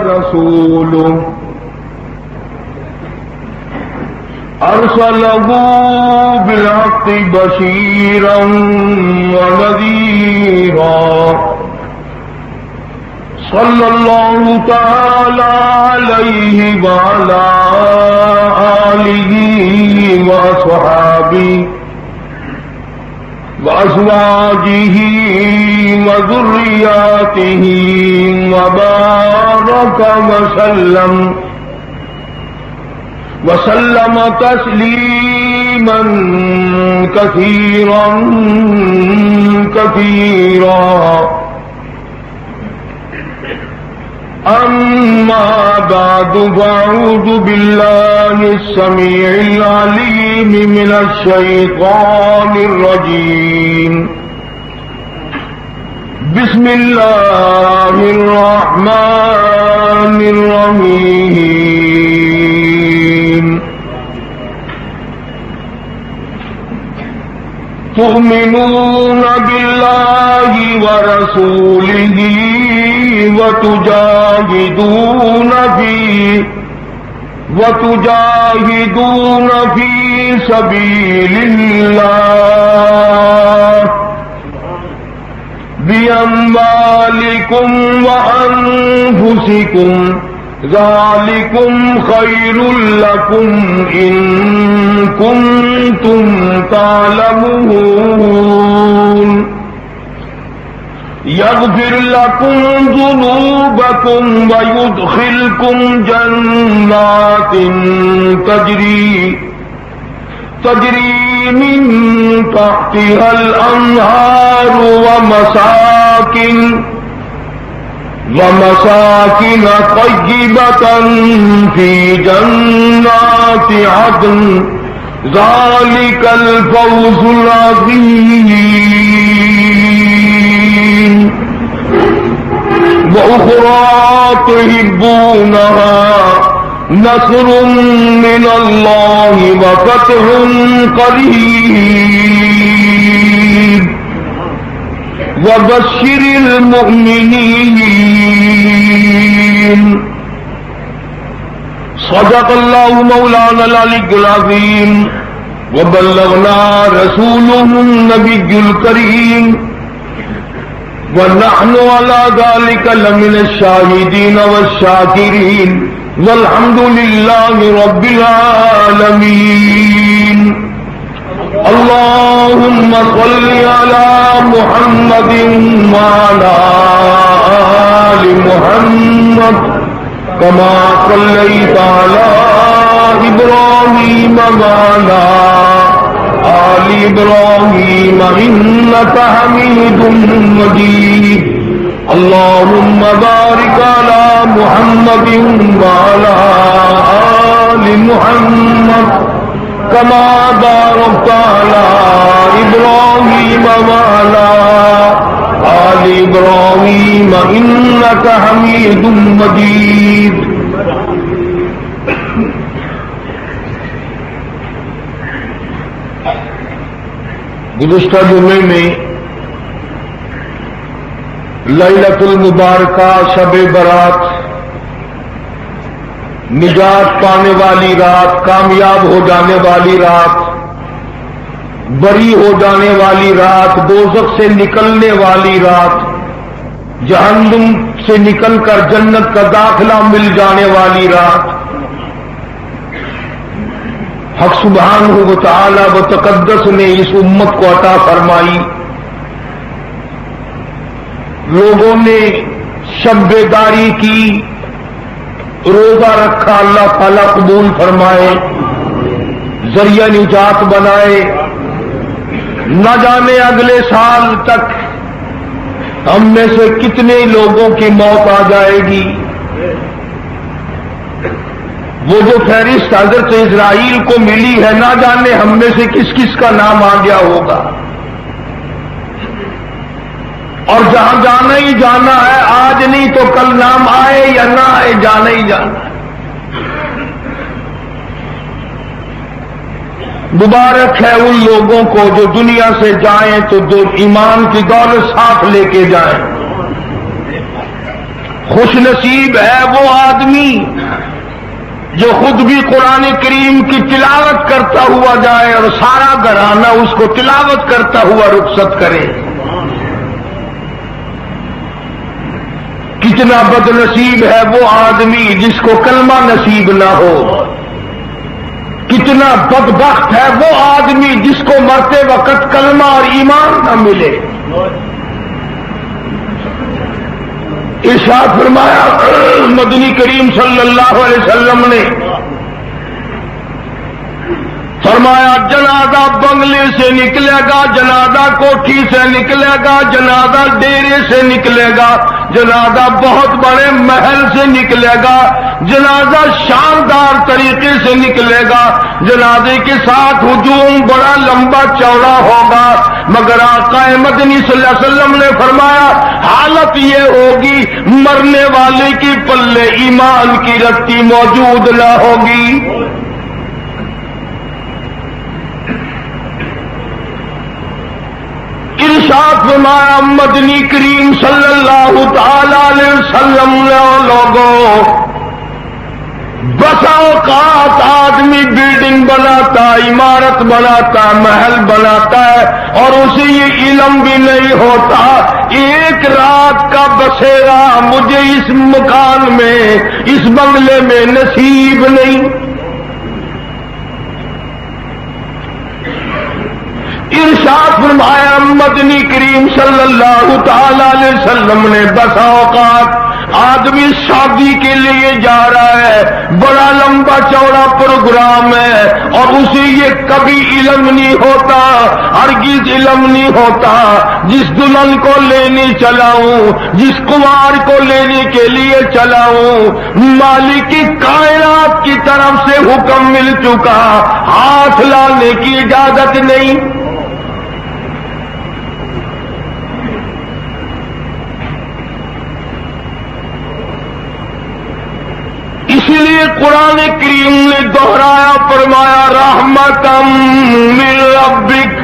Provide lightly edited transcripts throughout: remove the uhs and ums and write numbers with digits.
رسوله أرسله بالحق بشيرا ونذيرا صلى الله تعالى عليه وعلى آله وأصحابه وأزواجه وذرياته وبارك وسلم تسليما كثيرا كثيرا. أما بعد فأعوذ بالله السميع العليم من الشيطان الرجيم. بسم الله الرحمن الرحيم. تؤمنون بالله ورسوله وتجاهدون في سبيل الله بأموالكم وأنفسكم ذلكم خير لكم إن كنتم تعلمون. يغفر لكم ذنوبكم ويدخلكم جنات تجري من تحتها الأنهار ومساكن طيبة في جنات عدن ذلك الفوز العظيم. وأخرى تحبونها نصر من الله وفتح قريب وبشر المؤمنين. صدق الله مولانا العلي العظيم وبلغنا رسوله النبي الكريم ونحن على ذلك لمن الشاهدين والشاكرين والحمد لله رب العالمين. اللهم صل على محمد وعلى آل محمد كما صليت على إبراهيم وعلى آل إبراهيم إنك حميد مجيد. اللهم بارك على محمد وعلى آل محمد كما باركت على إبراهيم وعلى آل إبراهيم إنك حميد مجيد. گزشتہ جمعے میں لیلۃ المبارکہ شب برات، نجات پانے والی رات، کامیاب ہو جانے والی رات، بری ہو جانے والی رات، دوزخ سے نکلنے والی رات، جہنم سے نکل کر جنت کا داخلہ مل جانے والی رات، حق سبحانہ و تعالی و تقدس نے اس امت کو عطا فرمائی. لوگوں نے شب بیداری کی، روزہ رکھا، اللہ تعالیٰ قبول فرمائے، ذریعہ نجات بنائے. نہ جانے اگلے سال تک ہم میں سے کتنے لوگوں کی موت آ جائے گی. وہ جو فہرست حضرت اسرائیل کو ملی ہے، نہ جانے ہم میں سے کس کس کا نام آ گیا ہوگا. اور جہاں جانا ہی جانا ہے، آج نہیں تو کل نام آئے یا نہ آئے، جانا ہی جانا ہے. مبارک ہے ان لوگوں کو جو دنیا سے جائیں تو ایمان کی دولت ساتھ لے کے جائیں. خوش نصیب ہے وہ جو خود بھی قرآن کریم کی تلاوت کرتا ہوا جائے اور سارا گھرانہ اس کو تلاوت کرتا ہوا رخصت کرے. کتنا بد نصیب ہے وہ آدمی جس کو کلمہ نصیب نہ ہو. کتنا بدبخت ہے وہ آدمی جس کو مرتے وقت کلمہ اور ایمان نہ ملے. ارشاد فرمایا مدنی کریم صلی اللہ علیہ وسلم نے فرمایا جنازہ بنگلے سے نکلے گا, جنازہ کوٹھی سے نکلے گا, جنازہ ڈیرے سے نکلے گا, جنازہ بہت بڑے محل سے نکلے گا, جنازہ شاندار طریقے سے نکلے گا, جنازے کے ساتھ ہجوم بڑا لمبا چوڑا ہوگا, مگر آقا مدنی صلی اللہ علیہ وسلم نے فرمایا حالت یہ ہوگی مرنے والے کی پلے ایمان کی رتی موجود نہ ہوگی. ارشاد فرمایا مدنی کریم صلی اللہ تعالی علیہ وسلم نے لوگوں بسا اوقات آدمی بلڈنگ بناتا, عمارت بناتا, محل بناتا ہے اور اسے یہ علم بھی نہیں ہوتا ایک رات کا بسیرا مجھے اس مکان میں اس بنگلے میں نصیب نہیں. ارشاد فرمایا مدنی کریم صلی اللہ تعالی علیہ وسلم نے بسا اوقات آدمی شادی کے لیے جا رہا ہے, بڑا لمبا چوڑا پروگرام ہے اور اسے یہ کبھی علم نہیں ہوتا, ہرگز علم نہیں ہوتا جس دلہن کو لینے چلا ہوں, جس کنوار کو لینے کے لیے چلا ہوں مالک کی کائنات کی طرف سے حکم مل چکا, ہاتھ لانے کی اجازت نہیں. اس لیے قرآن کریم نے دوہرایا فرمایا رحمتم من ربک,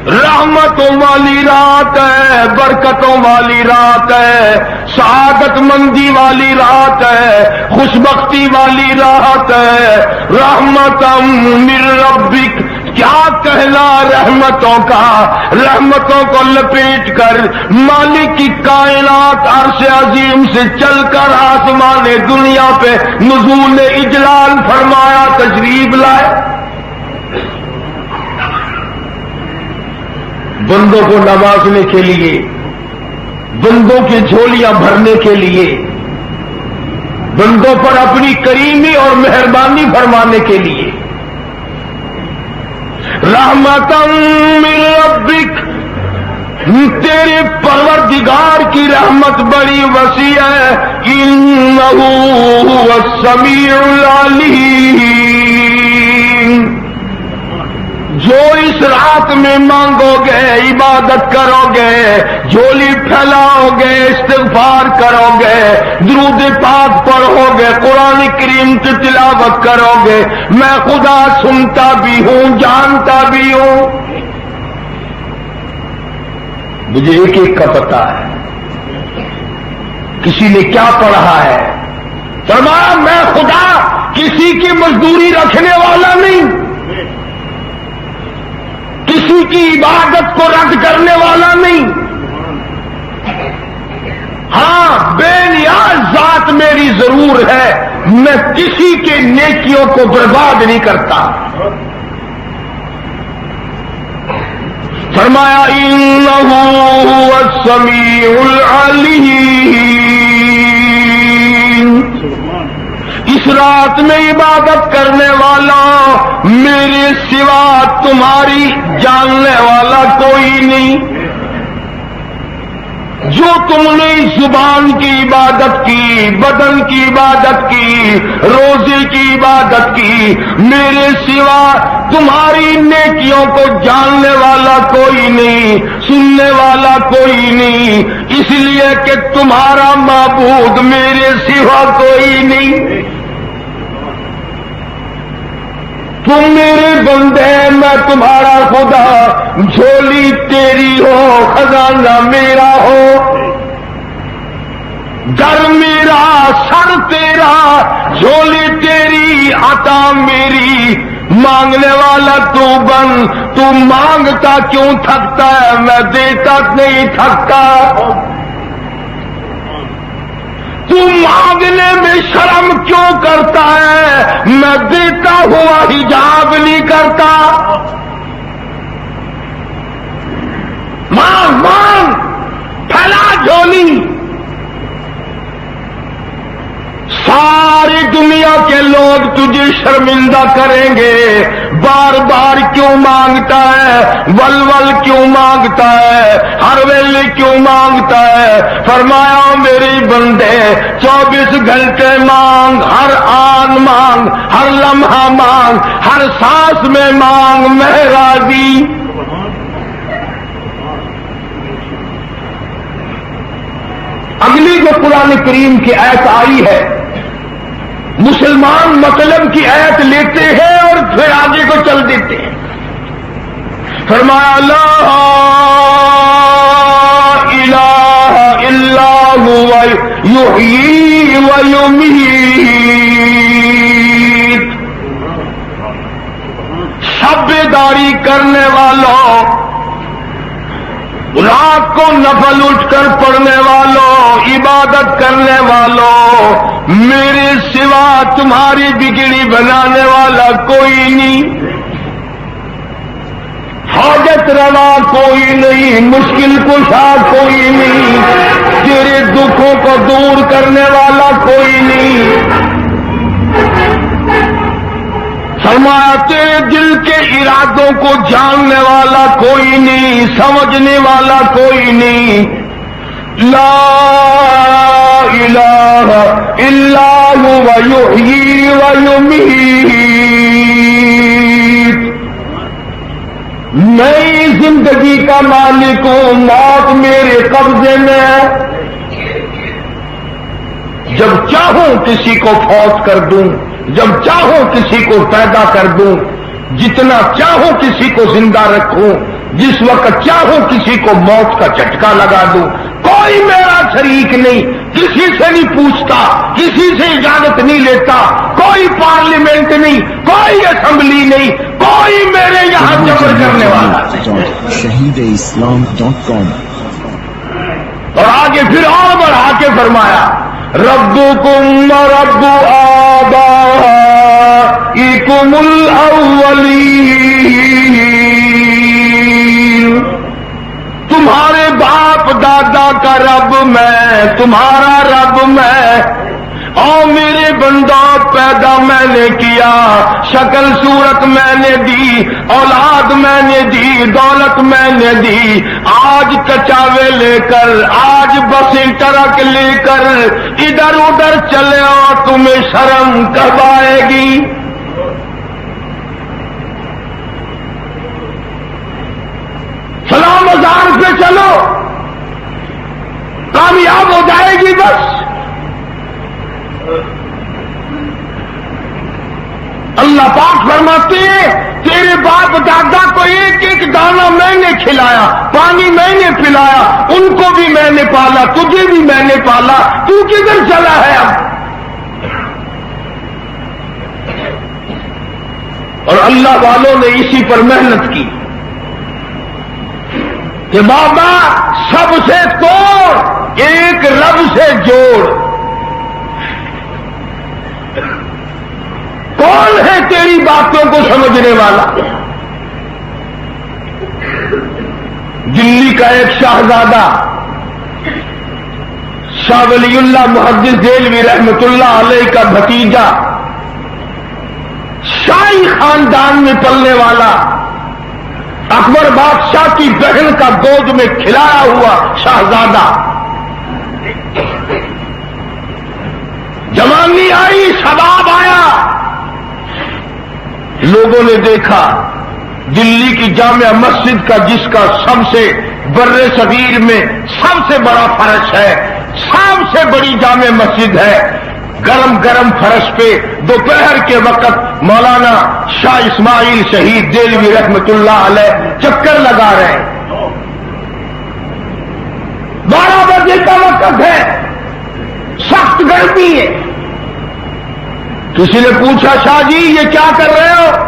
رحمتوں والی رات ہے, برکتوں والی رات ہے, سعادت مندی والی رات ہے, خوشبختی والی رات ہے. رحمتم من ربک کیا کہنا رحمتوں کا, رحمتوں کو لپیٹ کر مالک کی کائنات عرش عظیم سے چل کر آسمان دنیا پہ نزول اجلال فرمایا تشریف لائے. بندوں کو نوازنے کے لیے, بندوں کی جھولیاں بھرنے کے لیے, بندوں پر اپنی کریمی اور مہربانی فرمانے کے لیے. رحمتم من ربک, تیرے پروردگار کی رحمت بڑی وسیع ہے. انہ هو السمیع العلیم, جو اس رات میں مانگو گے, عبادت کرو گے, جھولی پھیلاؤ گے, استغفار کرو گے, درود پاک پڑھو گے, قرآن کریم کی تلاوت کرو گے, میں خدا سنتا بھی ہوں, جانتا بھی ہوں. مجھے ایک ایک کا پتہ ہے کسی نے کیا پڑھا ہے. فرمایا میں خدا کسی کی مزدوری رکھنے والا نہیں, کسی کی عبادت کو رد کرنے والا نہیں. ہاں بے نیاز ذات میری ضرور ہے, میں کسی کے نیکیوں کو برباد نہیں کرتا. فرمایا انہ هو السمیع العلیم, اس رات میں عبادت کرنے والا میرے سوا تمہاری جاننے والا کوئی نہیں. جو تم نے زبان کی عبادت کی, بدن کی عبادت کی, روزے کی عبادت کی, میرے سوا تمہاری نیکیوں کو جاننے والا کوئی نہیں, سننے والا کوئی نہیں, اس لیے کہ تمہارا معبود میرے سوا کوئی نہیں. تم میرے بندے, میں تمہارا خدا, جھولی تیری ہو, خزانہ میرا ہو, گھر میرا, سر تیرا, جھولی مانگنے والا تو بن، تو مانگتا کیوں تھکتا ہے؟ میں دیتا نہیں تھکتا۔ تو مانگنے میں شرم کیوں کرتا ہے؟ میں دیتا ہوا حجاب نہیں کرتا۔ مانگ مانگ، پھیلا جھولی۔ ساری دنیا کے لوگ تجھے شرمندہ کریں گے۔ بار بار کیوں مانگتا ہے؟ ول ول کیوں مانگتا ہے؟ ہر ویلے کیوں مانگتا ہے؟ فرمایا میری بندے 24 گھنٹے مانگ، ہر آن مانگ، ہر لمحہ مانگ، ہر سانس میں مانگ، میں راضی۔ اگلی جو قرآن کریم کی آیت آئی ہے، مسلمان مطلب کی آیت لیتے ہیں اور پھر آگے کو چل دیتے ہیں۔ فرمایا لا الہ الا هو یحیی و یمیت۔ شب بیداری کرنے والوں، رات کو نفل اٹھ کر پڑھنے والوں، عبادت کرنے والوں، میرے سوا تمہاری بگڑی بنانے والا کوئی نہیں، حاجت روا کوئی نہیں، مشکل کشا کوئی نہیں، تیرے دکھوں کو دور کرنے والا کوئی نہیں۔ فرمایا تیرے دل کے ارادوں کو جاننے والا کوئی نہیں، سمجھنے والا کوئی نہیں۔ لا الہ الا هو یحیی و یمیت۔ نئی زندگی کا مالک ہوں، موت میرے قبضے میں ہے۔ جب چاہوں کسی کو فوت کر دوں، جب چاہوں کسی کو پیدا کر دوں، جتنا چاہوں کسی کو زندہ رکھوں، جس وقت چاہوں کسی کو موت کا جھٹکا لگا دوں۔ کوئی میرا شریک نہیں، کسی سے نہیں پوچھتا، کسی سے اجازت نہیں لیتا، کوئی پارلیمنٹ نہیں، کوئی اسمبلی نہیں، کوئی میرے یہاں جبر کرنے والا نہیں۔ shahideislam.com۔ اور آگے پھر اور بڑھا کے فرمایا ربکم رب آبائکم الاولین۔ تمہارے باپ دادا کا رب میں، تمہارا رب میں۔ اور میرے بندہ پیدا میں نے کیا، شکل صورت میں نے دی، اولاد میں نے دی، دولت میں نے دی۔ آج کچاوے لے کر، آج بسیں ٹرک لے کر ادھر ادھر چلے اور تمہیں شرم کب آئے گی؟ فلاں مزار پہ چلو، کامیاب ہو جائے گی بس۔ اللہ پاک فرماتے ہیں تیرے باپ دادا کو ایک ایک دانہ میں نے کھلایا، پانی میں نے پلایا، ان کو بھی میں نے پالا، تجھے بھی میں نے پالا، تو کدھر چلا ہے اب؟ اور اللہ والوں نے اسی پر محنت کی کہ بابا سب سے توڑ، ایک رب سے جوڑ۔ کون ہے تیری باتوں کو سمجھنے والا؟ دلی کا ایک شاہزادہ شاہ ولی اللہ محدث دہلوی رحمت اللہ علیہ کا بھتیجا، شاہی خاندان میں پلنے والا، اکبر بادشاہ کی بہن کا گود میں کھلایا ہوا شاہزادہ، جوانی آئی، شباب آیا، لوگوں نے دیکھا دلی کی جامع مسجد کا، جس کا سب سے بر صغیر میں سب سے بڑا فرش ہے، سب سے بڑی جامع مسجد ہے، گرم گرم فرش پہ دوپہر کے وقت مولانا شاہ اسماعیل شہید دہلوی رحمت اللہ علیہ چکر لگا رہے ہیں۔ 12 بجے کا وقت ہے، سخت گرمی ہے۔ کسی نے پوچھا شاہ جی یہ کیا کر رہے ہو؟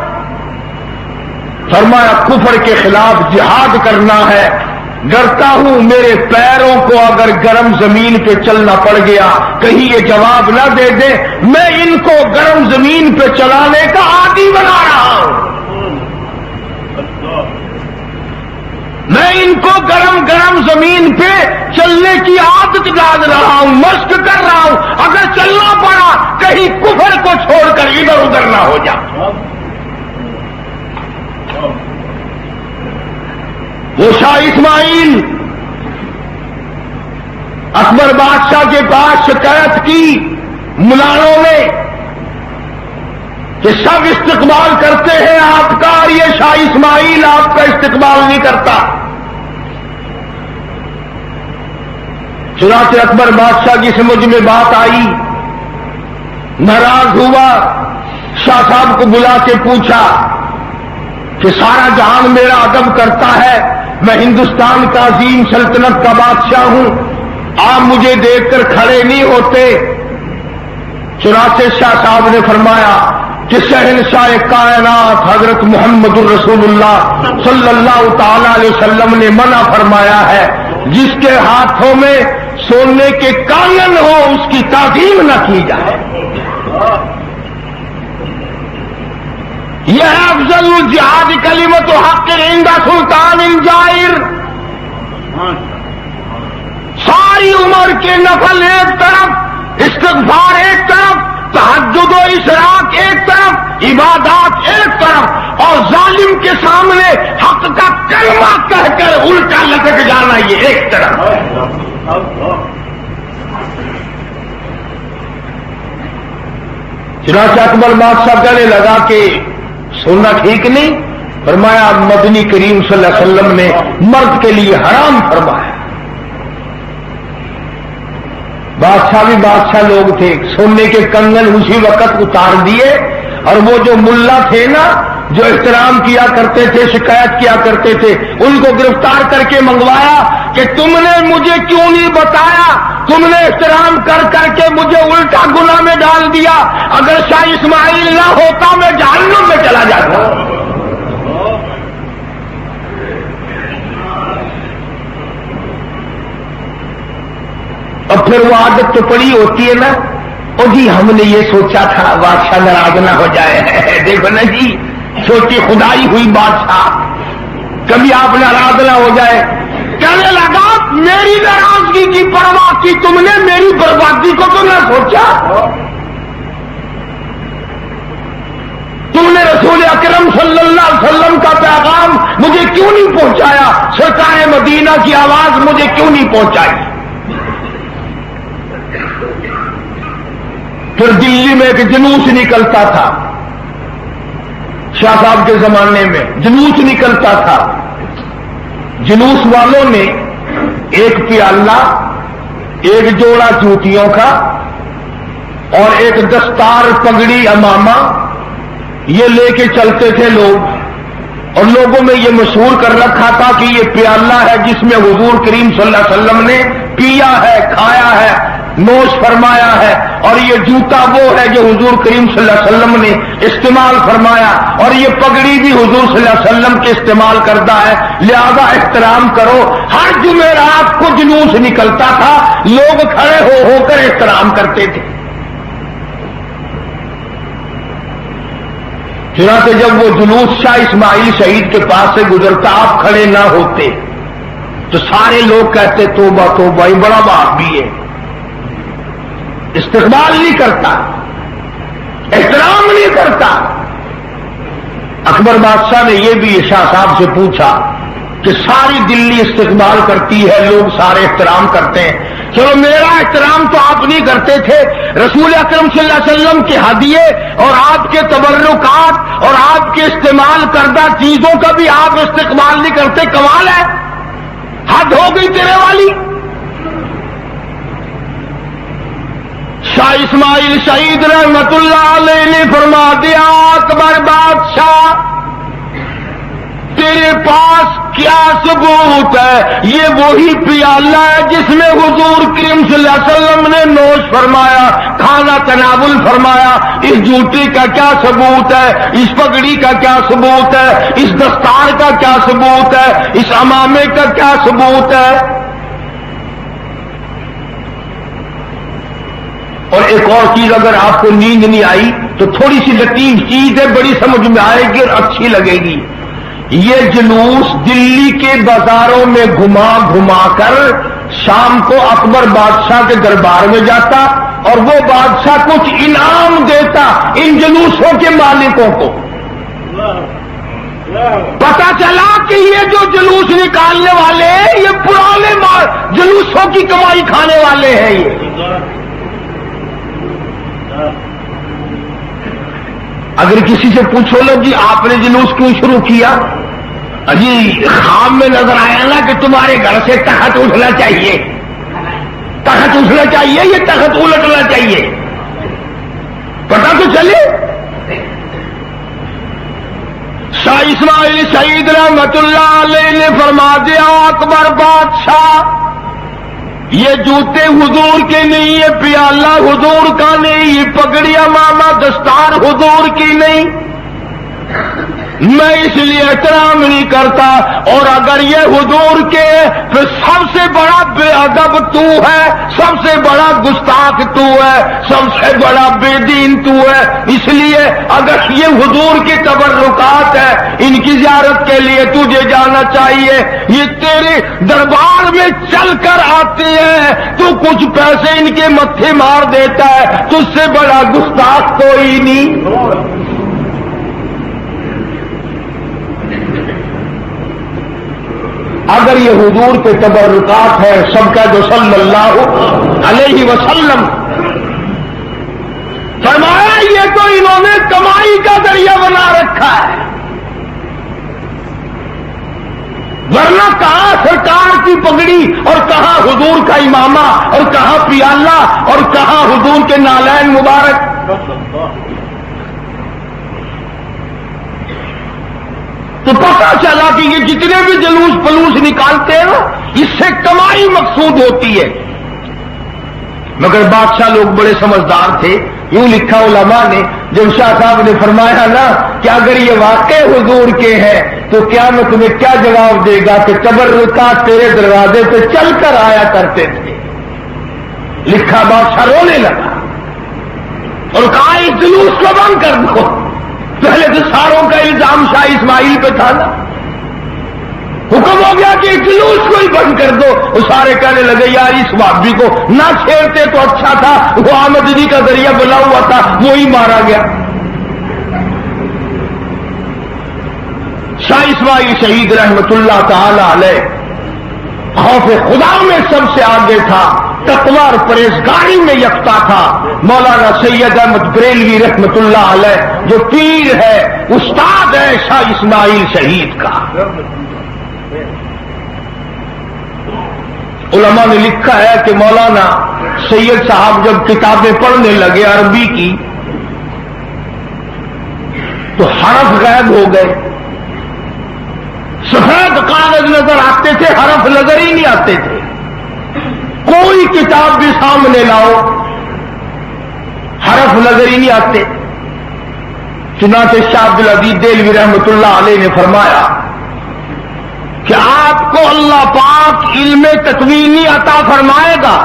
فرمایا کفر کے خلاف جہاد کرنا ہے، ڈرتا ہوں میرے پیروں کو اگر گرم زمین پہ چلنا پڑ گیا کہیں یہ جواب نہ دے دے، میں ان کو گرم زمین پہ چلانے کا عادی بنا رہا ہوں، میں ان کو گرم زمین پہ چلنے کی عادت ڈال رہا ہوں، مشق کر رہا ہوں، اگر چلنا پڑا کہیں کفر کو چھوڑ کر ادھر ادھر نہ ہو جائے۔ وہ شاہ اسماعیل اکبر بادشاہ کے پاس شکایت کی ملانوں نے کہ سب استقبال کرتے ہیں آپ کا اور یہ شاہ اسماعیل آپ کا استقبال نہیں کرتا۔ چنانچہ اکبر بادشاہ کی سمجھ میں بات آئی، ناراض ہوا، شاہ صاحب کو بلا کے پوچھا کہ سارا جہان میرا ادب کرتا ہے، میں ہندوستان کا عظیم سلطنت کا بادشاہ ہوں، آپ مجھے دیکھ کر کھڑے نہیں ہوتے۔ چنانچہ شاہ صاحب نے فرمایا کہ شہنشاہ کائنات حضرت محمد الرسول اللہ صلی اللہ تعالی علیہ وسلم نے منع فرمایا ہے، جس کے ہاتھوں میں سونے کے کانن ہو اس کی تعظیم نہ کی جائے۔ یہ ہے افضل الجہاد کلمۃ حق عند سلطان جائر۔ ساری عمر کے نفل ایک طرف، استغفار ایک طرف، تہجد و اشراق ایک طرف، عبادات ایک طرف، اور ظالم کے سامنے حق کا کلمہ کہہ کر الٹا لٹک جانا یہ ایک طرف۔ چنانچہ اکبر بادشاہ کہنے لگا کہ سننا ٹھیک نہیں، فرمایا مدنی کریم صلی اللہ علیہ وسلم نے مرد کے لیے حرام فرمایا۔ بادشاہ بھی بادشاہ لوگ تھے، سونے کے کنگن اسی وقت اتار دیے، اور وہ جو ملا تھے نا جو احترام کیا کرتے تھے، شکایت کیا کرتے تھے، ان کو گرفتار کر کے منگوایا کہ تم نے مجھے کیوں نہیں بتایا، تم نے احترام کر کر کے مجھے الٹا گناہ میں ڈال دیا، اگر شاہ اسماعیل نہ ہوتا میں جہنم میں چلا جاتا۔ اور پھر وہ عادت تو پڑی ہوتی ہے نا، اور جی ہم نے یہ سوچا تھا بادشاہ ناراض نہ ہو جائے، دیکھو نا جی چھوٹی خدائی ہوئی بادشاہ، کبھی آپ ناراض نہ ہو جائے۔ کہنے لگا میری ناراضگی کی پرواہ کی تم نے، میری بربادی کو تو نہ سوچا، تم نے رسول اکرم صلی اللہ علیہ وسلم کا پیغام مجھے کیوں نہیں پہنچایا، سرکار مدینہ کی آواز مجھے کیوں نہیں پہنچائی۔ پھر دلی میں ایک جلوس نکلتا تھا، شاہ صاحب کے زمانے میں جلوس نکلتا تھا، جلوس والوں نے ایک پیالہ، ایک جوڑا جوتیوں کا اور ایک دستار پگڑی امامہ یہ لے کے چلتے تھے لوگ، اور لوگوں میں یہ مشہور کر رکھا تھا کہ یہ پیالہ ہے جس میں حضور کریم صلی اللہ علیہ وسلم نے پیا ہے، کھایا ہے، نوش فرمایا ہے، اور یہ جوتا وہ ہے جو حضور کریم صلی اللہ علیہ وسلم نے استعمال فرمایا، اور یہ پگڑی بھی حضور صلی اللہ علیہ وسلم کے استعمال کردہ ہے، لہذا احترام کرو۔ ہر جمعرات کو جلوس نکلتا تھا، لوگ کھڑے ہو کر احترام کرتے تھے۔ چنانچہ جب وہ جلوس شاہ اسماعیل شہید کے پاس سے گزرتا، آپ کھڑے نہ ہوتے تو سارے لوگ کہتے توبہ توبہ، یہ بڑا باپ بھی ہے، استقبال نہیں کرتا، احترام نہیں کرتا۔ اکبر بادشاہ نے یہ بھی شاہ صاحب سے پوچھا کہ ساری دلی استقبال کرتی ہے، لوگ سارے احترام کرتے ہیں، چلو میرا احترام تو آپ نہیں کرتے تھے، رسول اکرم صلی اللہ علیہ وسلم کے ہدیے اور آپ کے تبرکات اور آپ کے استعمال کردہ چیزوں کا بھی آپ استقبال نہیں کرتے، کمال ہے، حد ہو گئی تیرے والی۔ شاہ اسماعیل شہید رحمت اللہ علیہ نے فرما دیا اکبر بادشاہ تیرے پاس کیا ثبوت ہے؟ یہ وہی پیالہ ہے جس میں حضور کریم صلی اللہ علیہ وسلم نے نوش فرمایا، کھانا تناول فرمایا۔ اس جوتے کا کیا ثبوت ہے؟ اس پگڑی کا کیا ثبوت ہے؟ اس دستار کا کیا ثبوت ہے؟ اس امامے کا کیا ثبوت ہے؟ اور ایک اور چیز، اگر آپ کو نیند نہیں آئی تو تھوڑی سی لطیف چیز ہے، بڑی سمجھ میں آئے گی اور اچھی لگے گی۔ یہ جلوس دلی کے بازاروں میں گھما گھما کر شام کو اکبر بادشاہ کے دربار میں جاتا اور وہ بادشاہ کچھ انعام دیتا ان جلوسوں کے مالکوں کو۔ پتا چلا کہ یہ جو جلوس نکالنے والے ہیں یہ پرانے جلوسوں کی کمائی کھانے والے ہیں۔ یہ اگر کسی سے پوچھو نا جی آپ نے جلوس کیوں شروع کیا؟ جی خواب میں نظر آیا نا کہ تمہارے گھر سے تخت اٹھنا چاہیے، تخت اٹھنا چاہیے، یہ تخت الٹنا چاہیے، پتا تو چلے۔ شاہ اسماعیل شہید رحمت اللہ علیہ نے فرما دیا، اکبر بادشاہ یہ جوتے حضور کے نہیں، یہ پیالہ حضور کا نہیں، یہ پگڑی امامہ دستار حضور کی نہیں، میں اس لیے احترام نہیں کرتا۔ اور اگر یہ حضور کے پھر سب سے بڑا بے ادب تو ہے، سب سے بڑا گستاخ تو ہے، سب سے بڑا بے دین تو ہے، اس لیے اگر یہ حضور کے تبرکات ہے ان کی زیارت کے لیے تجھے جانا چاہیے۔ یہ تیرے دربار میں چل کر آتے ہیں، تو کچھ پیسے ان کے متھے مار دیتا ہے، تجھ سے بڑا گستاخ کوئی نہیں۔ اگر یہ حضور کے تبرکات ہے، سب کا جو صلی اللہ علیہ وسلم فرمایا، یہ تو انہوں نے کمائی کا ذریعہ بنا رکھا ہے، ورنہ کہاں سرکار کی پگڑی اور کہاں حضور کا امامہ اور کہاں پیالہ اور کہاں حضور کے نالین مبارک۔ تو پتہ چلا کہ یہ جتنے بھی جلوس پلوس نکالتے ہیں نا، اس سے کمائی مقصود ہوتی ہے۔ مگر بادشاہ لوگ بڑے سمجھدار تھے، یوں لکھا علماء نے، جب شاہ صاحب نے فرمایا نا کہ اگر یہ واقع حضور کے ہیں تو قیامت میں کیا جواب دے گا کہ تبرکات تیرے دروازے پہ چل کر آیا کرتے تھے۔ لکھا بادشاہ رونے لگا اور کہا اس جلوس کو بند کر دو۔ پہلے تو ساروں کا الزام شاہ اسماعیل پہ تھا نا، حکم ہو گیا کہ جلوس کو ہی بند کر دو۔ وہ سارے کہنے لگے یار اس بابی کو نہ چھیڑتے تو اچھا تھا، وہ آمدنی کا ذریعہ بنا ہوا تھا، وہی مارا گیا۔ شاہ اسماعیل شہید رحمت اللہ تعالی علیہ خوف خدا میں سب سے آگے تھا، تقوی اور پرہیزگاری میں یکتا تھا۔ مولانا سید احمد بریلوی رحمت اللہ علیہ جو پیر ہے، استاد ہے شاہ اسماعیل شہید کا۔ علماء نے لکھا ہے کہ مولانا سید صاحب جب کتابیں پڑھنے لگے عربی کی تو حرف غائب ہو گئے، سفید کاغذ نظر آتے تھے، حرف نظر ہی نہیں آتے تھے۔ کوئی کتاب بھی سامنے لاؤ حرف نظر ہی نہیں آتے۔ چنانچہ شاہ عبدالعزیز دہلوی رحمت اللہ علیہ نے فرمایا کہ آپ کو اللہ پاک علم تکوینی عطا فرمائے گا،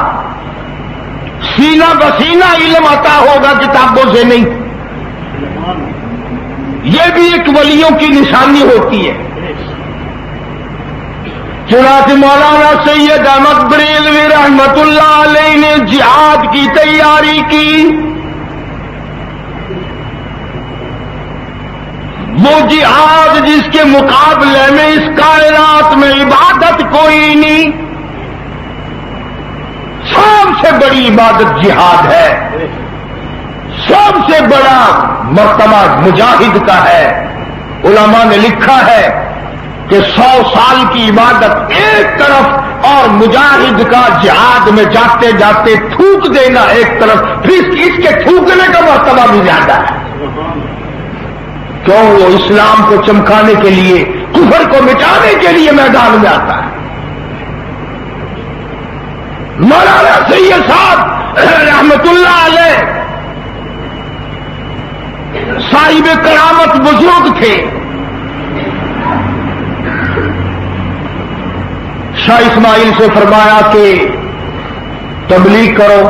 سینہ بسینہ علم عطا ہوگا، کتابوں سے نہیں۔ یہ بھی ایک ولیوں کی نشانی ہوتی ہے۔ چنانچہ مولانا سید احمد بریلوی رحمت اللہ علیہ نے جہاد کی تیاری کی۔ وہ جہاد جس کے مقابلے میں اس کائنات میں عبادت کوئی نہیں، سب سے بڑی عبادت جہاد ہے، سب سے بڑا مرتبہ مجاہد کا ہے۔ علماء نے لکھا ہے کہ 100 سال کی عبادت ایک طرف اور مجاہد کا جہاد میں جاتے جاتے تھوک دینا ایک طرف، پھر اس کے تھوکنے کا مرتبہ بھی زیادہ ہے۔ کیوں؟ وہ اسلام کو چمکانے کے لیے کفر کو مٹانے کے لیے میدان میں آتا ہے۔ مولانا سید صاحب رحمت اللہ علیہ صاحب کرامت بزرگ تھے۔ شاہ اسماعیل سے فرمایا کہ تبلیغ کرو۔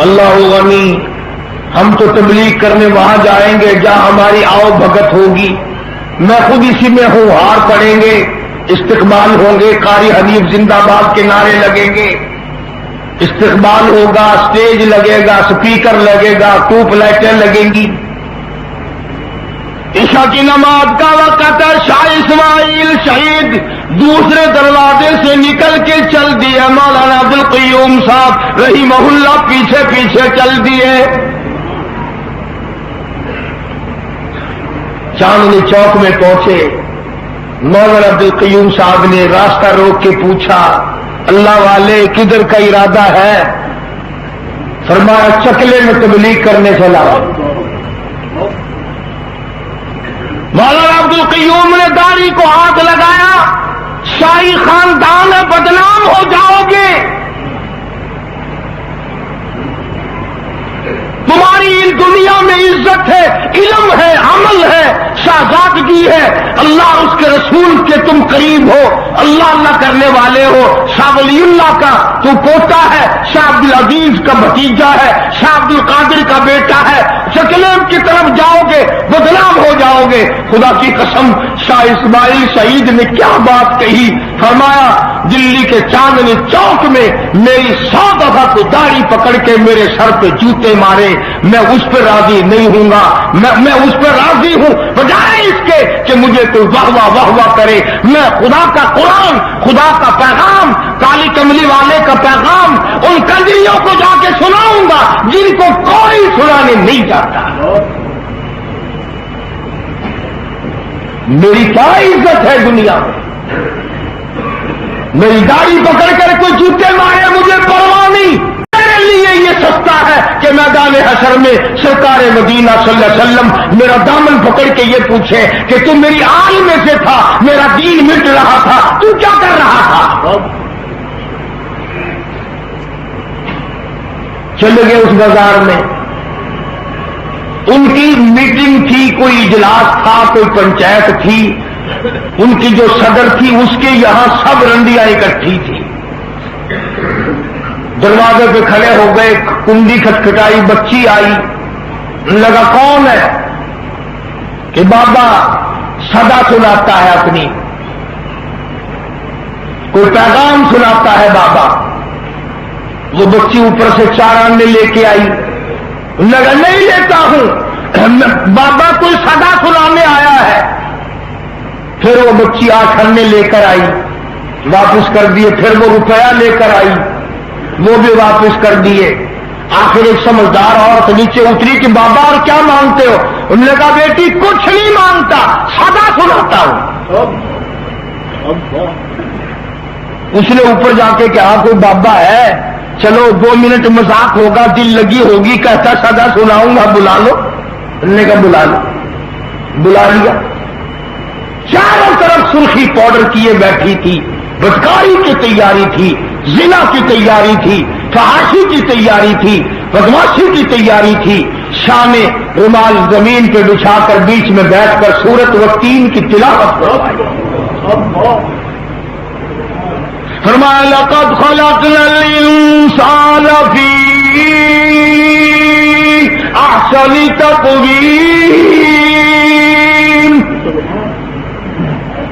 اللہ غنی، ہم تو تبلیغ کرنے وہاں جائیں گے جہاں ہماری آؤ بھگت ہوگی، میں خود اسی میں ہوں، ہار پڑیں گے، استقبال ہوں گے، قاری حنیف زندہ باد کے نعرے لگیں گے، استقبال ہوگا، اسٹیج لگے گا، سپیکر لگے گا، ٹوپ لائٹیں لگیں گی۔ عشاء کی نماز کا وقت ہے، شاہ اسماعیل شہید دوسرے دروازے سے نکل کے چل دیے، مولانا عبدالقیوم صاحب رحمہ اللہ پیچھے پیچھے چل دیے۔ چاندنی چوک میں پہنچے، مولانا عبدالقیوم صاحب نے راستہ روک کے پوچھا، اللہ والے کدھر کا ارادہ ہے؟ فرمایا چکلے میں تبلیغ کرنے چلا۔ مولانا عبدالقیوم نے داڑھی کو ہاتھ لگایا، شاہی خاندان میں بدنام ہو جاؤ گے، تمہاری دنیا میں عزت ہے، علم ہے، عمل ہے، شہزادگی ہے، اللہ اس کے رسول کے تم قریب ہو، اللہ اللہ کرنے والے ہو، شاہ ولی اللہ کا تو پوتا ہے، شاہ عبدالعزیز کا بھتیجا ہے، شاہ عبد القادر کا بیٹا ہے، شکلیم کی طرف جاؤ گے بدنام ہو جاؤ گے۔ خدا کی قسم شاہ اسماعیل شہید نے کیا بات کہی، فرمایا دلی کے چاندنی چوک میں میری 100 دفعہ کو داڑھی پکڑ کے میرے سر پہ جوتے مارے، میں اس پہ راضی نہیں ہوں گا، میں اس پہ راضی ہوں بجائے اس کے کہ مجھے کوئی واہ واہ واہ کرے۔ میں خدا کا قرآن، خدا کا پیغام، کالی کملی والے کا پیغام ان کنجریوں کو جا کے سناؤں گا جن کو کوئی سنانے نہیں جاتا۔ میری کیا عزت ہے دنیا میں؟ میری داڑھی پکڑ کر کوئی جوتے مارے مجھے پرواہ نہیں، میرے لیے یہ سستا ہے کہ میدان حشر میں سرکار مدینہ صلی اللہ علیہ وسلم میرا دامن پکڑ کے یہ پوچھے کہ تم میری آل میں سے تھا، میرا دین مٹ رہا تھا، تو کیا کر رہا تھا؟ چلے گئے اس بازار میں، ان کی میٹنگ تھی، کوئی اجلاس تھا، کوئی پنچایت تھی، ان کی جو صدر تھی اس کے یہاں سب رنڈیاں اکٹھی تھی۔ دروازے پہ کھڑے ہو گئے، کنڈی کھٹکھٹائی، بچی آئی، لگا کون ہے؟ کہ بابا صدا سناتا ہے، اپنی کوئی پیغام سناتا ہے بابا۔ وہ بچی اوپر سے 4 آنے لے کے آئی، لگا نہیں لیتا ہوں، بابا کوئی صدا سنانے آیا ہے۔ پھر وہ بچی 8 آنے لے کر آئی، واپس کر دیے، پھر وہ روپیہ لے کر آئی، وہ بھی واپس کر دیے۔ آخر ایک سمجھدار عورت نیچے اتری کہ بابا اور کیا مانگتے ہو؟ انہوں نے کہا بیٹی کچھ نہیں مانگتا، صدا سناتا ہوں۔ اس نے اوپر جا کے کہا کوئی بابا ہے، چلو 2 منٹ مذاق ہوگا، دل لگی ہوگی، کہتا صدا سناؤں گا، بلا لو۔ انہوں نے کہا بلا لو، بلا لیا۔ چاروں طرف سرخی پاؤڈر کیے بیٹھی تھی، بدکاری کی تیاری تھی، زنا کی تیاری تھی، فحاشی کی تیاری تھی، بدماشی کی تیاری تھی۔ شاہ نے رومال زمین پہ بچھا کر بیچ میں بیٹھ کر سورت وقتین کی تلاوت کروائی۔ فرمایا لقد خلقنا الانسان فی احسن تقویم۔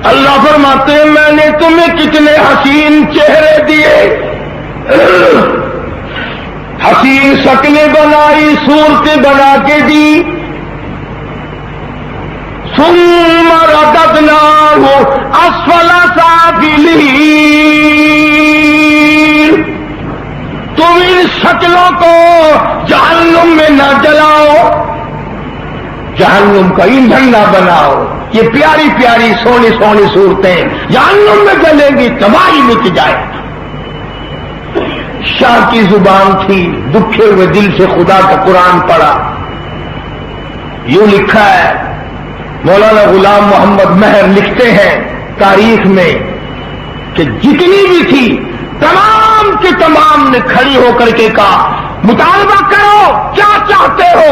اللہ فرماتے ہیں میں نے تمہیں کتنے حسین چہرے دیے، حسین شکلیں بنائی، صورتیں بنا کے دی۔ ثم رددناہ اسفل سافلین۔ تم ان شکلوں کو جہنم میں نہ جلاؤ، جہنم کا ایندھن نہ بناؤ۔ یہ پیاری پیاری سونی سونی صورتیں جہنم میں جلیں گی، تباہی مٹ جائے۔ شاہ کی زبان تھی، دکھے ہوئے دل سے خدا کا قرآن پڑھا۔ یوں لکھا ہے مولانا غلام محمد مہر لکھتے ہیں تاریخ میں کہ جتنی بھی تھی تمام کے تمام نے کھڑی ہو کر کے کہا مطالبہ کرو کیا چاہتے ہو.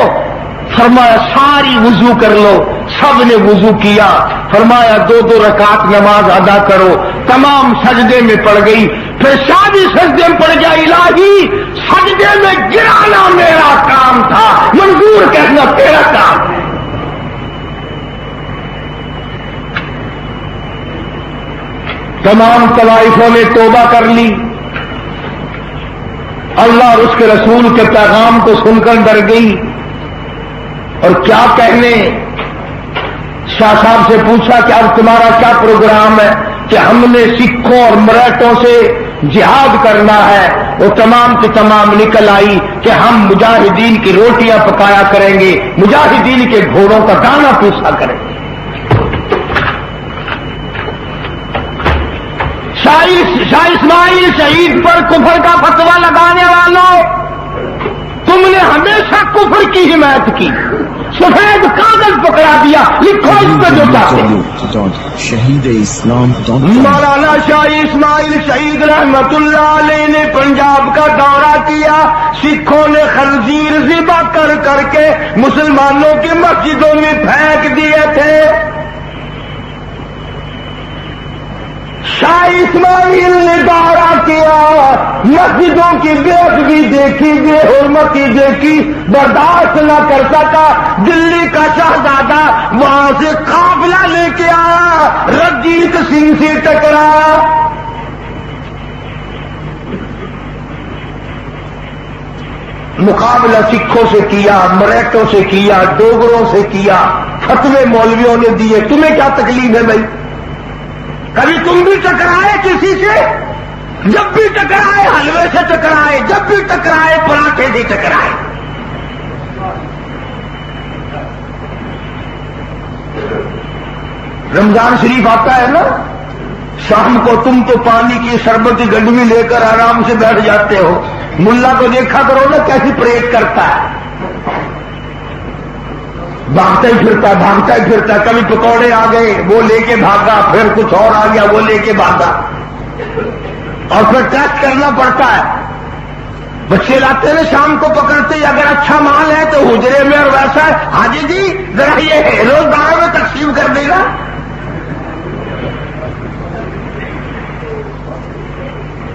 فرمایا ساری وضو کر لو. سب نے وضو کیا. فرمایا 2 رکعت نماز ادا کرو. تمام سجدے میں پڑ گئی. پھر شادی سجدے میں پڑ گیا. الہی سجدے میں گرانا میرا کام تھا, منظور کہنا تیرا کام ہے. تمام طوائفوں نے توبہ کر لی. اللہ اور اس کے رسول کے پیغام کو سن کر ڈر گئی. اور کیا کہنے, شاہ صاحب سے پوچھا کہ اب تمہارا کیا پروگرام ہے؟ کہ ہم نے سکھوں اور مراٹھوں سے جہاد کرنا ہے. وہ تمام کے تمام نکل آئی کہ ہم مجاہدین کی روٹیاں پکایا کریں گے, مجاہدین کے گھوڑوں کا دانہ پوسا کریں گے. شاہ اسماعیل شہید پر کفر کا فتویٰ لگانے والوں, تم نے ہمیشہ کفر کی حمایت کی. سفید کاغذ پکڑا دیا, لکھو اس پہ جو چاہتے. shahideislam.com مولانا شاہ اسماعیل شہید رحمت اللہ علیہ نے پنجاب کا دورہ کیا. سکھوں نے خنزیر ذبح کر کر کے مسلمانوں کی مسجدوں میں پھینک دیے تھے. شاہ اسماعیل نے دورہ کیا, مسجدوں کی بے ادبی دیکھی, بے حرمتی دیکھی, برداشت نہ کر سکا. دلی کا شہزادہ وہاں سے قافلہ لے کے آیا, رنجیت سنگھ سے ٹکرایا. مقابلہ سکھوں سے کیا, مراٹھوں سے کیا, ڈوگروں سے کیا. فتوے مولویوں نے دیے. تمہیں کیا تکلیف ہے بھائی؟ کبھی تم بھی ٹکرائے کسی سے؟ جب بھی ٹکرائے حلوے سے ٹکرائے, جب بھی ٹکرائے پراٹھے سے ٹکرائے. رمضان شریف آتا ہے نا, شام کو تم تو پانی کی شربت کی گڈوی لے کر آرام سے بیٹھ جاتے ہو. ملا کو دیکھا کرو نا کیسی پریڈ کرتا ہے, بھاگتا ہی پھرتا. کبھی پکوڑے آ گئے وہ لے کے بھاگا, پھر کچھ اور آ گیا وہ لے کے بھاگا, اور پھر ٹیسٹ کرنا پڑتا ہے. بچے لاتے ہیں شام کو پکڑتے, اگر اچھا مال ہے تو حجرے میں, اور ویسا ہے حاجی جی ذرا یہ روز دانے میں تقسیم کر دے گا.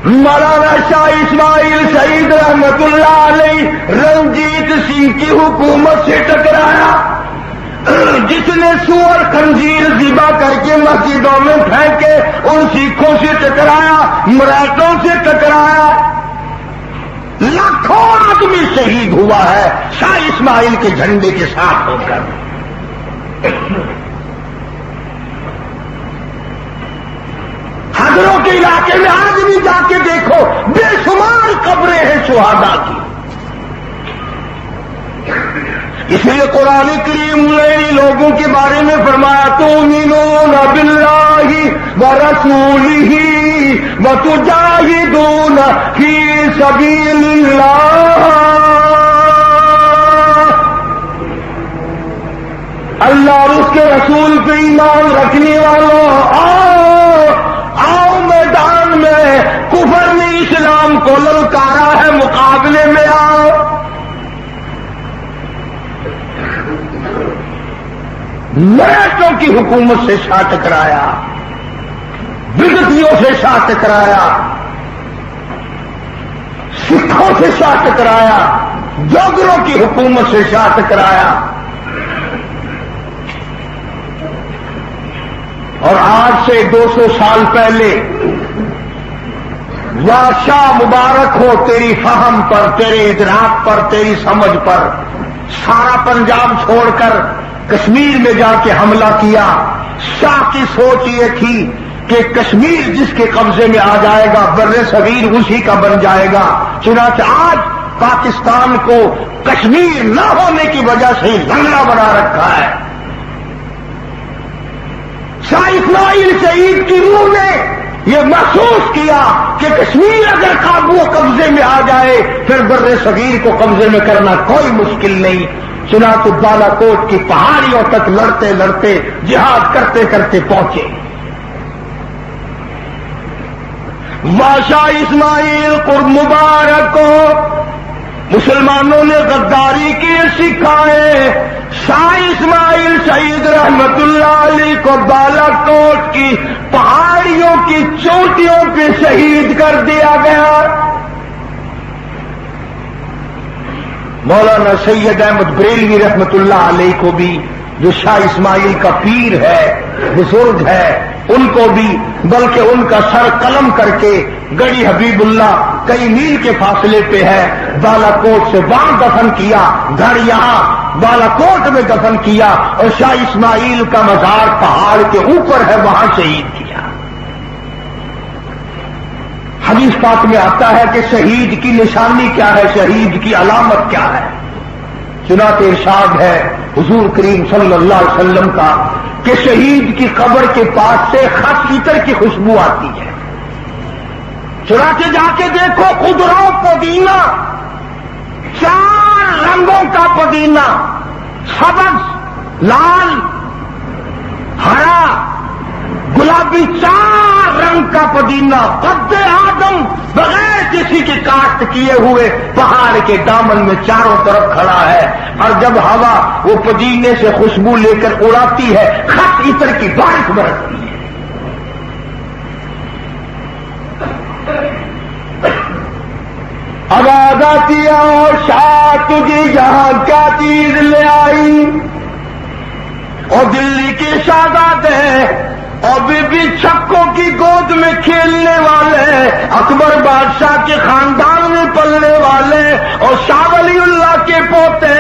مولانا شاہ اسماعیل شہید رحمت اللہ علیہ رنجیت سنگھ کی حکومت سے ٹکرایا, جس نے سور خنزیر ذبح کر کے مسجدوں میں پھینکے. ان سکھوں سے ٹکرایا, مراٹھوں سے ٹکرایا. لاکھوں آدمی شہید ہوا ہے شاہ اسماعیل کے جھنڈے کے ساتھ ہو کر. حضروں کے علاقے میں آج بھی جا کے دیکھو, بے شمار قبریں ہیں شہداء کی. اس لیے قرآن کریم نے لوگوں کے بارے میں فرمایا تؤمنون باللہ ورسولہ وتجاہدون فی سبیل اللہ. اللہ اور اس کے رسول پہ ایمان رکھنے والوں, آؤ میدان میں. کفر نے اسلام کو للکارا ہے, مقابلے میں آؤ. مراٹھوں کی حکومت سے شاہ ٹکرایا, بدعتیوں سے شاہ ٹکرایا, سکھوں سے شاہ ٹکرایا, ڈوگروں کی حکومت سے شاہ ٹکرایا. اور آج سے 200 سال پہلے یا شاہ مبارک ہو تیری فہم پر, تیرے ادراک پر, تیری سمجھ پر, سارا پنجاب چھوڑ کر کشمیر میں جا کے حملہ کیا. شاہ کی سوچ یہ تھی کہ کشمیر جس کے قبضے میں آ جائے گا بر صغیر اسی کا بن جائے گا. چنانچہ آج پاکستان کو کشمیر نہ ہونے کی وجہ سے لنگڑا بنا رکھا ہے. شاہ اسماعیل شہید کی روح نے یہ محسوس کیا کہ کشمیر اگر قابو و قبضے میں آ جائے پھر بر صغیر کو قبضے میں کرنا کوئی مشکل نہیں. چنانچہ بالا کوٹ کی پہاڑیوں تک لڑتے لڑتے جہاد کرتے کرتے پہنچے. شاہ اسماعیل قرب مبارک کو مسلمانوں نے غداری کی سکھائے. شاہ اسماعیل شہید رحمت اللہ علیہ کو بالا کوٹ کی پہاڑیوں کی چوٹیوں پہ شہید کر دیا گیا. مولانا سید احمد بریلوی رحمت اللہ علیہ کو بھی جو شاہ اسماعیل کا پیر ہے بزرگ ہے ان کو بھی بلکہ ان کا سر قلم کر کے گڑی حبیب اللہ کئی میل کے فاصلے پہ ہے بالا کوٹ سے وہاں دفن کیا. گھر یہاں بالا کوٹ میں دفن کیا اور شاہ اسماعیل کا مزار پہاڑ کے اوپر ہے وہاں شہید کیا. حدیث پاک میں آتا ہے کہ شہید کی نشانی کیا ہے, شہید کی علامت کیا ہے. چنانچہ ارشاد ہے حضور کریم صلی اللہ علیہ وسلم کا کہ شہید کی قبر کے پاس سے خس عطر کی خوشبو آتی ہے. چنانچہ جا کے دیکھو خضرا پودینہ, 4 رنگوں کا پودینہ, سبز, لال, ہرا, گلابی, 4 رنگ کا پودینہ قد آدم بغیر کسی کی کاشت کیے ہوئے پہاڑ کے دامن میں چاروں طرف کھڑا ہے. اور جب ہوا وہ پودینے سے خوشبو لے کر اڑاتی ہے خط عطر کی بارش برستی ہے. آواز آتی ہے اور شاہ تجھے یہاں کیا چیز لے آئی, اور دلی کے شہزادے اور بی بی چھکوں کی گود میں کھیلنے والے, اکبر بادشاہ کے خاندان میں پلنے والے, اور شاہ ولی اللہ کے پوتے,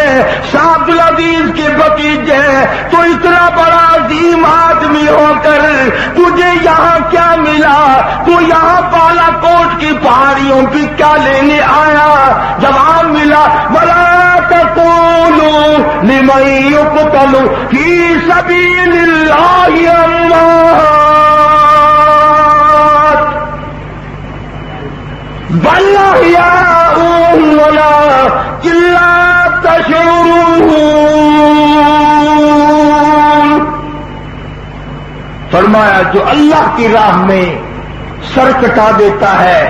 شاہ عبدالعزیز کے بھتیجے, تو اتنا بڑا عظیم آدمی ہو کر تجھے یہاں کیا ملا, تو یہاں بالا کوٹ کی پہاڑیوں پہ کیا لینے آیا. جواب ملا ولا تقولوا لمن يقتل في سبيل الله اموات بل احياء ولكن لا تشعرون. فرمایا جو اللہ کی راہ میں سر کٹا دیتا ہے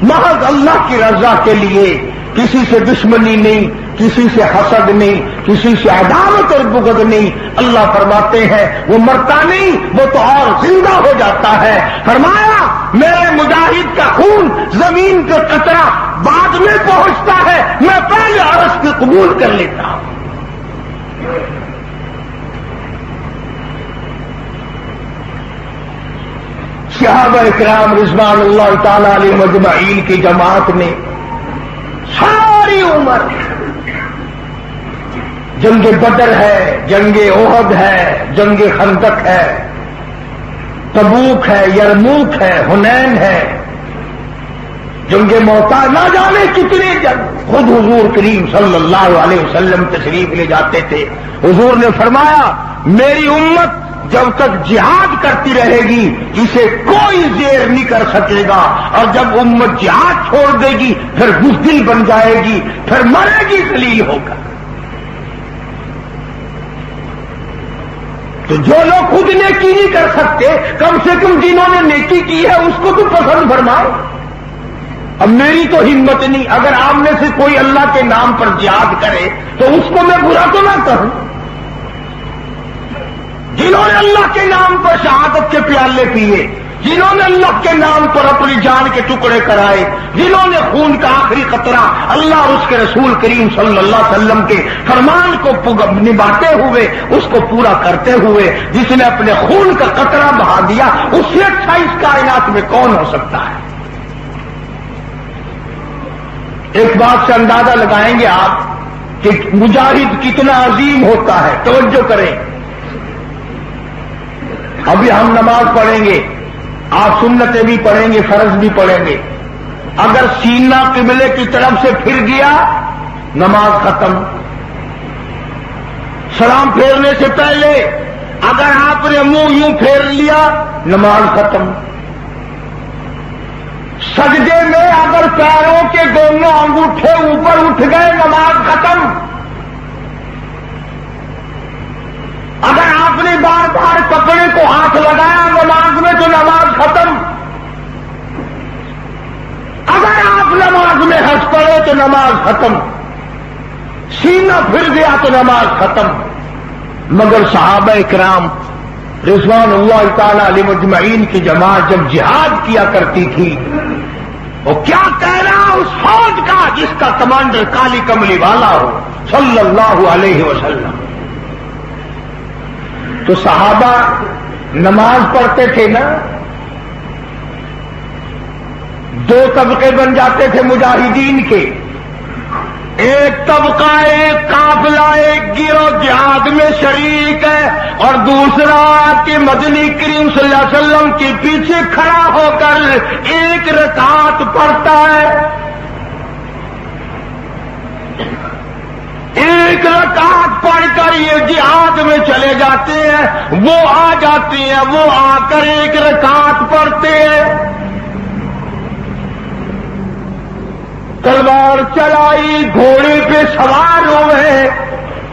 محض اللہ کی رضا کے لیے, کسی سے دشمنی نہیں, کسی سے حسد نہیں, کسی سے عداوت اور بغض نہیں, اللہ فرماتے ہیں وہ مرتا نہیں, وہ تو اور زندہ ہو جاتا ہے. فرمایا میرے مجاہد کا خون زمین کا قطرہ بعد میں پہنچتا ہے, میں پہلے عرش کو قبول کر لیتا ہوں. صحابہ اکرام رضوان اللہ تعالی علیہ مجمعین کی جماعت نے ساری عمر جنگ بدر ہے, جنگ احد ہے, جنگ خندق ہے, تبوک ہے, یرموک ہے, حنین ہے, جنگ موتا, نہ جانے کتنے جنگ. خود حضور کریم صلی اللہ علیہ وسلم تشریف لے جاتے تھے. حضور نے فرمایا میری امت جب تک جہاد کرتی رہے گی اسے کوئی زیر نہیں کر سکے گا, اور جب امت جہاد چھوڑ دے گی پھر بزدل بن جائے گی, پھر مرے گی, ذلیل ہوگا. تو جو لوگ خود نیکی نہیں کر سکتے کم سے کم جنہوں نے نیکی کی ہے اس کو تو پسند فرمائے. اب میری تو ہمت نہیں, اگر آپ میں سے کوئی اللہ کے نام پر جہاد کرے تو اس کو میں برا تو نہ کہوں. جنہوں نے اللہ کے نام پر شہادت کے پیالے پیے, جنہوں نے اللہ کے نام پر اپنی جان کے ٹکڑے کرائے, جنہوں نے خون کا آخری قطرہ اللہ اور اس کے رسول کریم صلی اللہ علیہ وسلم کے فرمان کو نبھاتے ہوئے اس کو پورا کرتے ہوئے جس نے اپنے خون کا قطرہ بہا دیا, اس سے اچھا اس کائنات میں کون ہو سکتا ہے. ایک بات سے اندازہ لگائیں گے آپ کہ مجاہد کتنا عظیم ہوتا ہے. توجہ کریں, ابھی ہم نماز پڑھیں گے, آپ سنتیں بھی پڑھیں گے, فرض بھی پڑھیں گے. اگر سینہ قبلے کی طرف سے پھر گیا نماز ختم. سلام پھیرنے سے پہلے اگر آپ نے منہ یوں پھیر لیا نماز ختم. سجدے میں اگر پیروں کے دونوں انگوٹھے اوپر اٹھ گئے نماز ختم. اگر آپ نے بار بار کپڑے کو ہاتھ لگایا نماز میں تو نماز ختم. اگر آپ نماز میں ہنس پڑے تو نماز ختم. سینہ پھر گیا تو نماز ختم. مگر صحابہ کرام رضوان اللہ تعالی علیہ مجمعین کی جماعت جب جہاد کیا کرتی تھی، وہ کیا کہنا اس فوج کا جس کا کمانڈر کالی کملی والا ہو صلی اللہ علیہ وسلم. تو صحابہ نماز پڑھتے تھے نا، دو طبقے بن جاتے تھے مجاہدین کے. ایک طبقہ ایک قافلہ ایک گروہ جہاد میں شریک ہے، اور دوسرا کہ مدنی کریم صلی اللہ علیہ وسلم کے پیچھے کھڑا ہو کر ایک رکعت پڑھتا ہے. ایک رکعت پڑھ کر یہ جہاد میں چلے جاتے ہیں، وہ آ جاتے ہیں، وہ آ کر ایک رکعت پڑھتے ہیں. تلوار چلائی، گھوڑے پہ سوار ہوئے،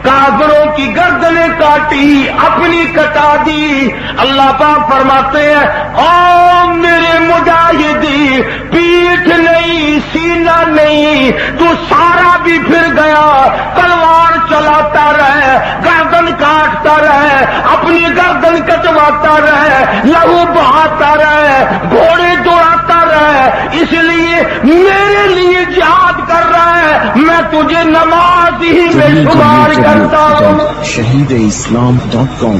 کافروں کی گردنیں کاٹی، اپنی کٹا دی. اللہ پاک فرماتے ہیں او میرے مجاہدی، پیٹھ نہیں سینہ نہیں، تو سارا بھی پھر گیا. تلوار چلاتا رہے، گردن کاٹتا رہے، اپنی گردن کٹواتا رہے، لہو بہاتا رہے، گھوڑے دوڑاتا رہے. اس لیے میرے لیے جہاد کر رہا ہے، میں تجھے نماز ہی میں شمار کرتا ہوں. shahideislam.com.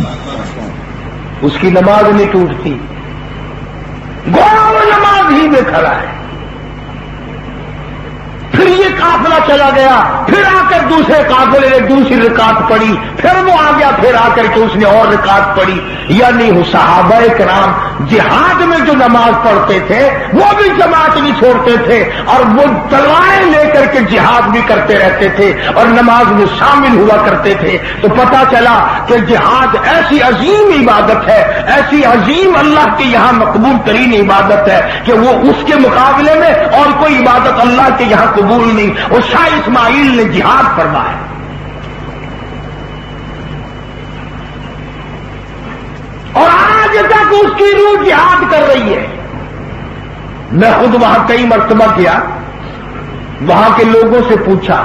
اس کی نماز نہیں ٹوٹتی، گویا وہ نماز ہی میں کھڑا ہے. پھر یہ قافلہ چلا گیا، پھر آ کر دوسرے قافلے نے دوسری رکعت پڑھی، پھر وہ آ گیا، پھر آ کر کے اس نے اور رکعت پڑھی. یعنی صحابہ کرام جہاد میں جو نماز پڑھتے تھے وہ بھی جماعت نہیں چھوڑتے تھے، اور وہ تلواریں لے کر کے جہاد بھی کرتے رہتے تھے اور نماز میں شامل ہوا کرتے تھے. تو پتا چلا کہ جہاد ایسی عظیم عبادت ہے، ایسی عظیم اللہ کے یہاں مقبول ترین عبادت ہے کہ وہ اس کے مقابلے میں اور کوئی عبادت اللہ کے یہاں قبول نہیں. اور شاہ اسماعیل نے جہاد فرمایا. اور آج تک اس کی روح جہاد کر رہی ہے. میں خود وہاں کئی مرتبہ گیا، وہاں کے لوگوں سے پوچھا.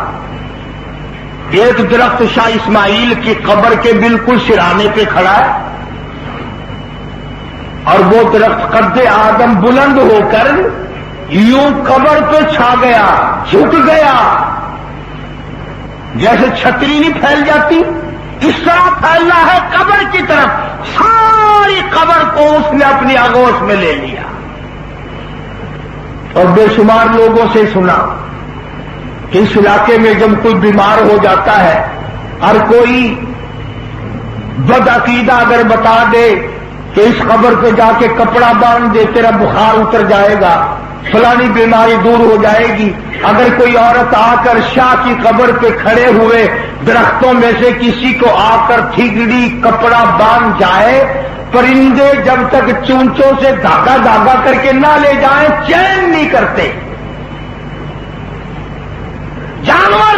ایک درخت شاہ اسماعیل کی قبر کے بالکل سرانے پہ کھڑا ہے، اور وہ درخت قد آدم بلند ہو کر یوں قبر پہ چھا گیا، جھک گیا. جیسے چھتری نہیں پھیل جاتی اس طرح پھیلنا ہے قبر کی طرف. ساری قبر کو اس نے اپنی آغوش میں لے لیا. اور بے شمار لوگوں سے سنا کہ اس علاقے میں جب کوئی بیمار ہو جاتا ہے اور کوئی بدعقیدہ اگر بتا دے کہ اس قبر پہ جا کے کپڑا باندھ دے تیرا بخار اتر جائے گا، فلانی بیماری دور ہو جائے گی. اگر کوئی عورت آ کر شاہ کی قبر پہ کھڑے ہوئے درختوں میں سے کسی کو آ کر ٹھیکڑی کپڑا باندھ جائے، پرندے جب تک چونچوں سے دھاگا دھاگا کر کے نہ لے جائیں چین نہیں کرتے. جانور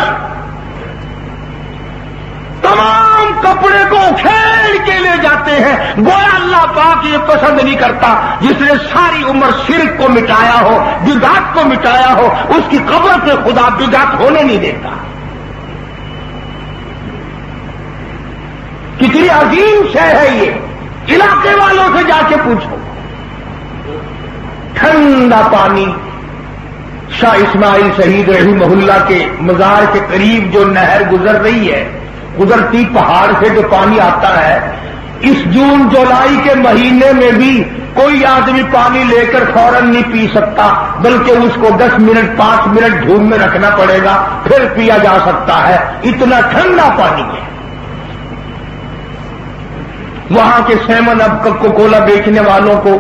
تمام کپڑے کو کھیل کے لے جاتے ہیں. گویا اللہ پاک یہ پسند نہیں کرتا جس نے ساری عمر شرک کو مٹایا ہو، بدعت کو مٹایا ہو، اس کی قبر پہ خدا بدعت ہونے نہیں دیتا. کتنی عظیم شے ہے یہ، علاقے والوں سے جا کے پوچھو. ٹھنڈا پانی شاہ اسماعیل شہید رحمہ اللہ کے مزار کے قریب جو نہر گزر رہی ہے، گزرتی پہاڑ سے جو پانی آتا ہے، اس جون جولائی کے مہینے میں بھی کوئی آدمی پانی لے کر فوراً نہیں پی سکتا، بلکہ اس کو 10 منٹ 5 منٹ دھوپ میں رکھنا پڑے گا، پھر پیا جا سکتا ہے. اتنا ٹھنڈا پانی ہے. وہاں کے سیمن اب کوکا کولا بیچنے والوں کو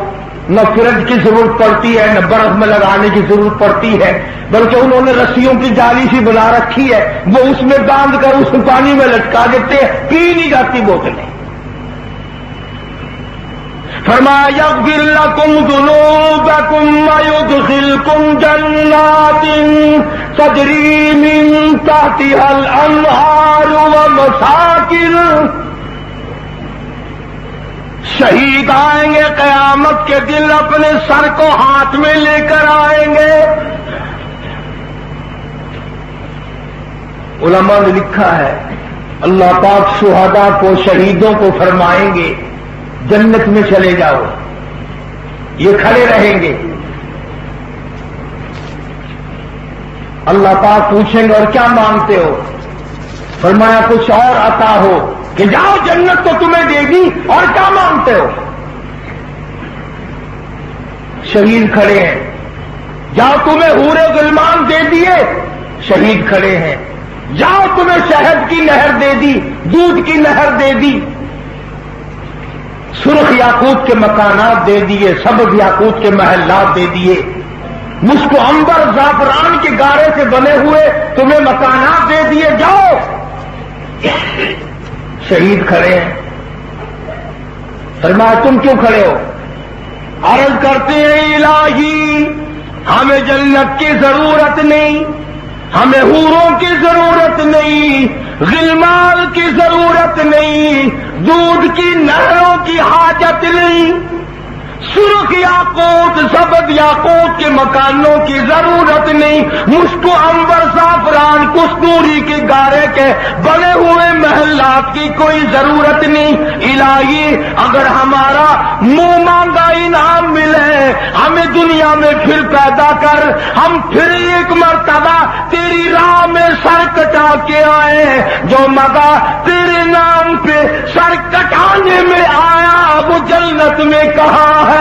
نہ فریج کی ضرورت پڑتی ہے نہ برف میں لگانے کی ضرورت پڑتی ہے، بلکہ انہوں نے رسیوں کی جالی سی بنا رکھی ہے، وہ اس میں باندھ کر اس پانی میں لٹکا دیتے ہیں، پی نہیں جاتی بوتلیں. فرمایا یغفر لکم ذنوبکم ویدخلکم جنات تجری من تحتها الانہار ومساکن. شہید آئیں گے قیامت کے دن اپنے سر کو ہاتھ میں لے کر آئیں گے. علماء نے لکھا ہے اللہ پاک شہداء کو شہیدوں کو فرمائیں گے جنت میں چلے جاؤ. یہ کھڑے رہیں گے. اللہ پاک پوچھیں گے اور کیا مانگتے ہو؟ فرمایا کچھ اور عطا ہو کہ جاؤ جنت تو تمہیں دے گی، اور کیا مانگتے ہو؟ شہید کھڑے ہیں. جاؤ تمہیں حور غلمان دے دیے. شہید کھڑے ہیں. جاؤ تمہیں شہد کی نہر دے دی، دودھ کی نہر دے دی، سرخ یاقوت کے مکانات دے دیے، سبز یاقوت کے محلات دے دیے، مشک و عنبر زعفران کے گارے سے بنے ہوئے تمہیں مکانات دے دیے. جاؤ. شہید کھڑے ہیں. فرمایا تم کیوں کھڑے ہو؟ عرض کرتے ہیں الہی ہمیں جنت کی ضرورت نہیں، ہمیں حوروں کی ضرورت نہیں، غلمان کی ضرورت نہیں، دودھ کی نہروں کی حاجت نہیں، سرخ یاقوت سبز یاقوت کے مکانوں کی ضرورت نہیں، مشک و عنبر زعفران کستوری کے گارے کے بنے ہوئے محلات کی کوئی ضرورت نہیں. الہی اگر ہمارا منہ مانگا انعام ملے ہمیں دنیا میں پھر پیدا کر، ہم پھر ایک مرتبہ تیری راہ میں سر کٹا کے آئے. جو مگا تیرے نام پہ سر کٹانے میں آیا وہ جنت میں کہاں ہے؟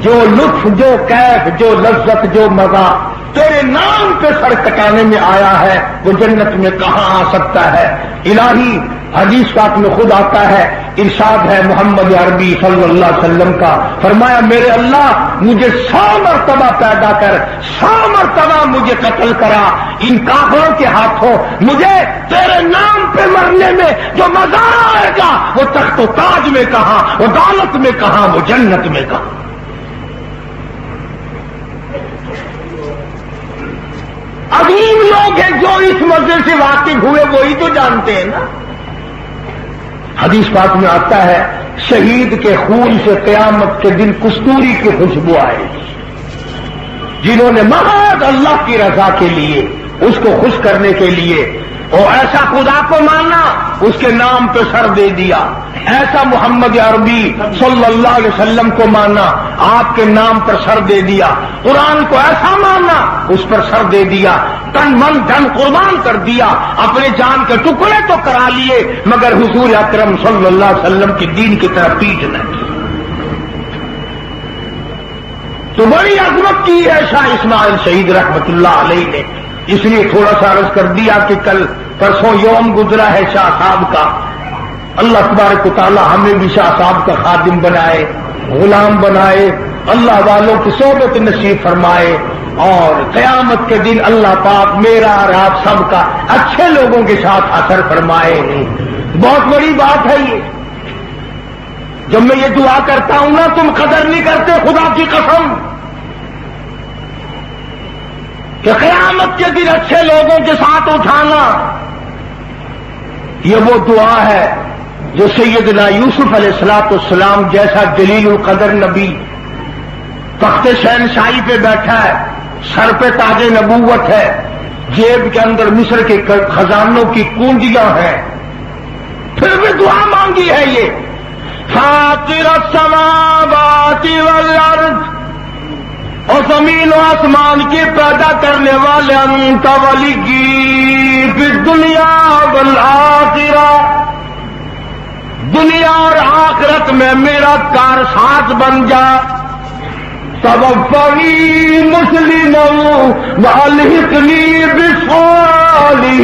جو لطف، جو کیف، جو لذت، جو مزہ تیرے نام پہ سر کٹانے میں آیا ہے وہ جنت میں کہاں آ سکتا ہے؟ الہی حدیث پاک میں خود آتا ہے، ارشاد ہے محمد عربی صلی اللہ علیہ وسلم کا، فرمایا میرے اللہ مجھے 100 مرتبہ پیدا کر، 100 مرتبہ مجھے قتل کرا، ان کافروں کے ہاتھوں مجھے تیرے نام پہ مرنے میں جو مزہ آئے گا وہ تخت و تاج میں کہاں، وہ دولت میں کہاں، وہ جنت میں کہاں؟ عظیم لوگ ہیں جو اس مزے سے واقف ہوئے وہی تو جانتے ہیں نا. حدیث پاک میں آتا ہے شہید کے خون سے قیامت کے دن کستوری کی خوشبو آئے گی. جنہوں نے محض اللہ کی رضا کے لیے، اس کو خوش کرنے کے لیے، اور ایسا خدا کو مانا اس کے نام پہ سر دے دیا، ایسا محمد عربی صلی اللہ علیہ وسلم کو مانا، آپ کے نام پر سر دے دیا، قرآن کو ایسا مانا اس پر سر دے دیا، تن من دھن قربان کر دیا، اپنے جان کے ٹکڑے تو کرا لیے مگر حضور اکرم صلی اللہ علیہ وسلم کے دین کی طرف پیٹ نہ کی. تو بڑی عظمت کی ہے شاہ اسماعیل شہید رحمت اللہ علیہ نے. اس لیے تھوڑا سا عرض کر دیا کہ کل پرسوں یوم گزرا ہے شاہ صاحب کا. اللہ تبارک و تعالی ہمیں بھی شاہ صاحب کا خادم بنائے، غلام بنائے، اللہ والوں کی صحبت نصیب فرمائے، اور قیامت کے دن اللہ پاک میرا اور آپ سب کا اچھے لوگوں کے ساتھ اثر فرمائے. بہت بڑی بات ہے یہ. جب میں یہ دعا کرتا ہوں نا تم قدر نہیں کرتے خدا کی قسم کہ قیامت کے دن اچھے لوگوں کے ساتھ اٹھانا. یہ وہ دعا ہے جو سیدنا یوسف علیہ السلام جیسا جلیل القدر نبی تخت شہنشاہی پہ بیٹھا ہے، سر پہ تاج نبوت ہے، جیب کے اندر مصر کے خزانوں کی کنجیاں ہیں، پھر بھی دعا مانگی ہے یہ فاطر السماوات والارض، اور زمین و آسمان کی پیدا کرنے والے انت ولی فی الدنیا والآخرہ، دنیا اور آخرت میں میرا کارساز بن جا. توفنی مسلما والحقنی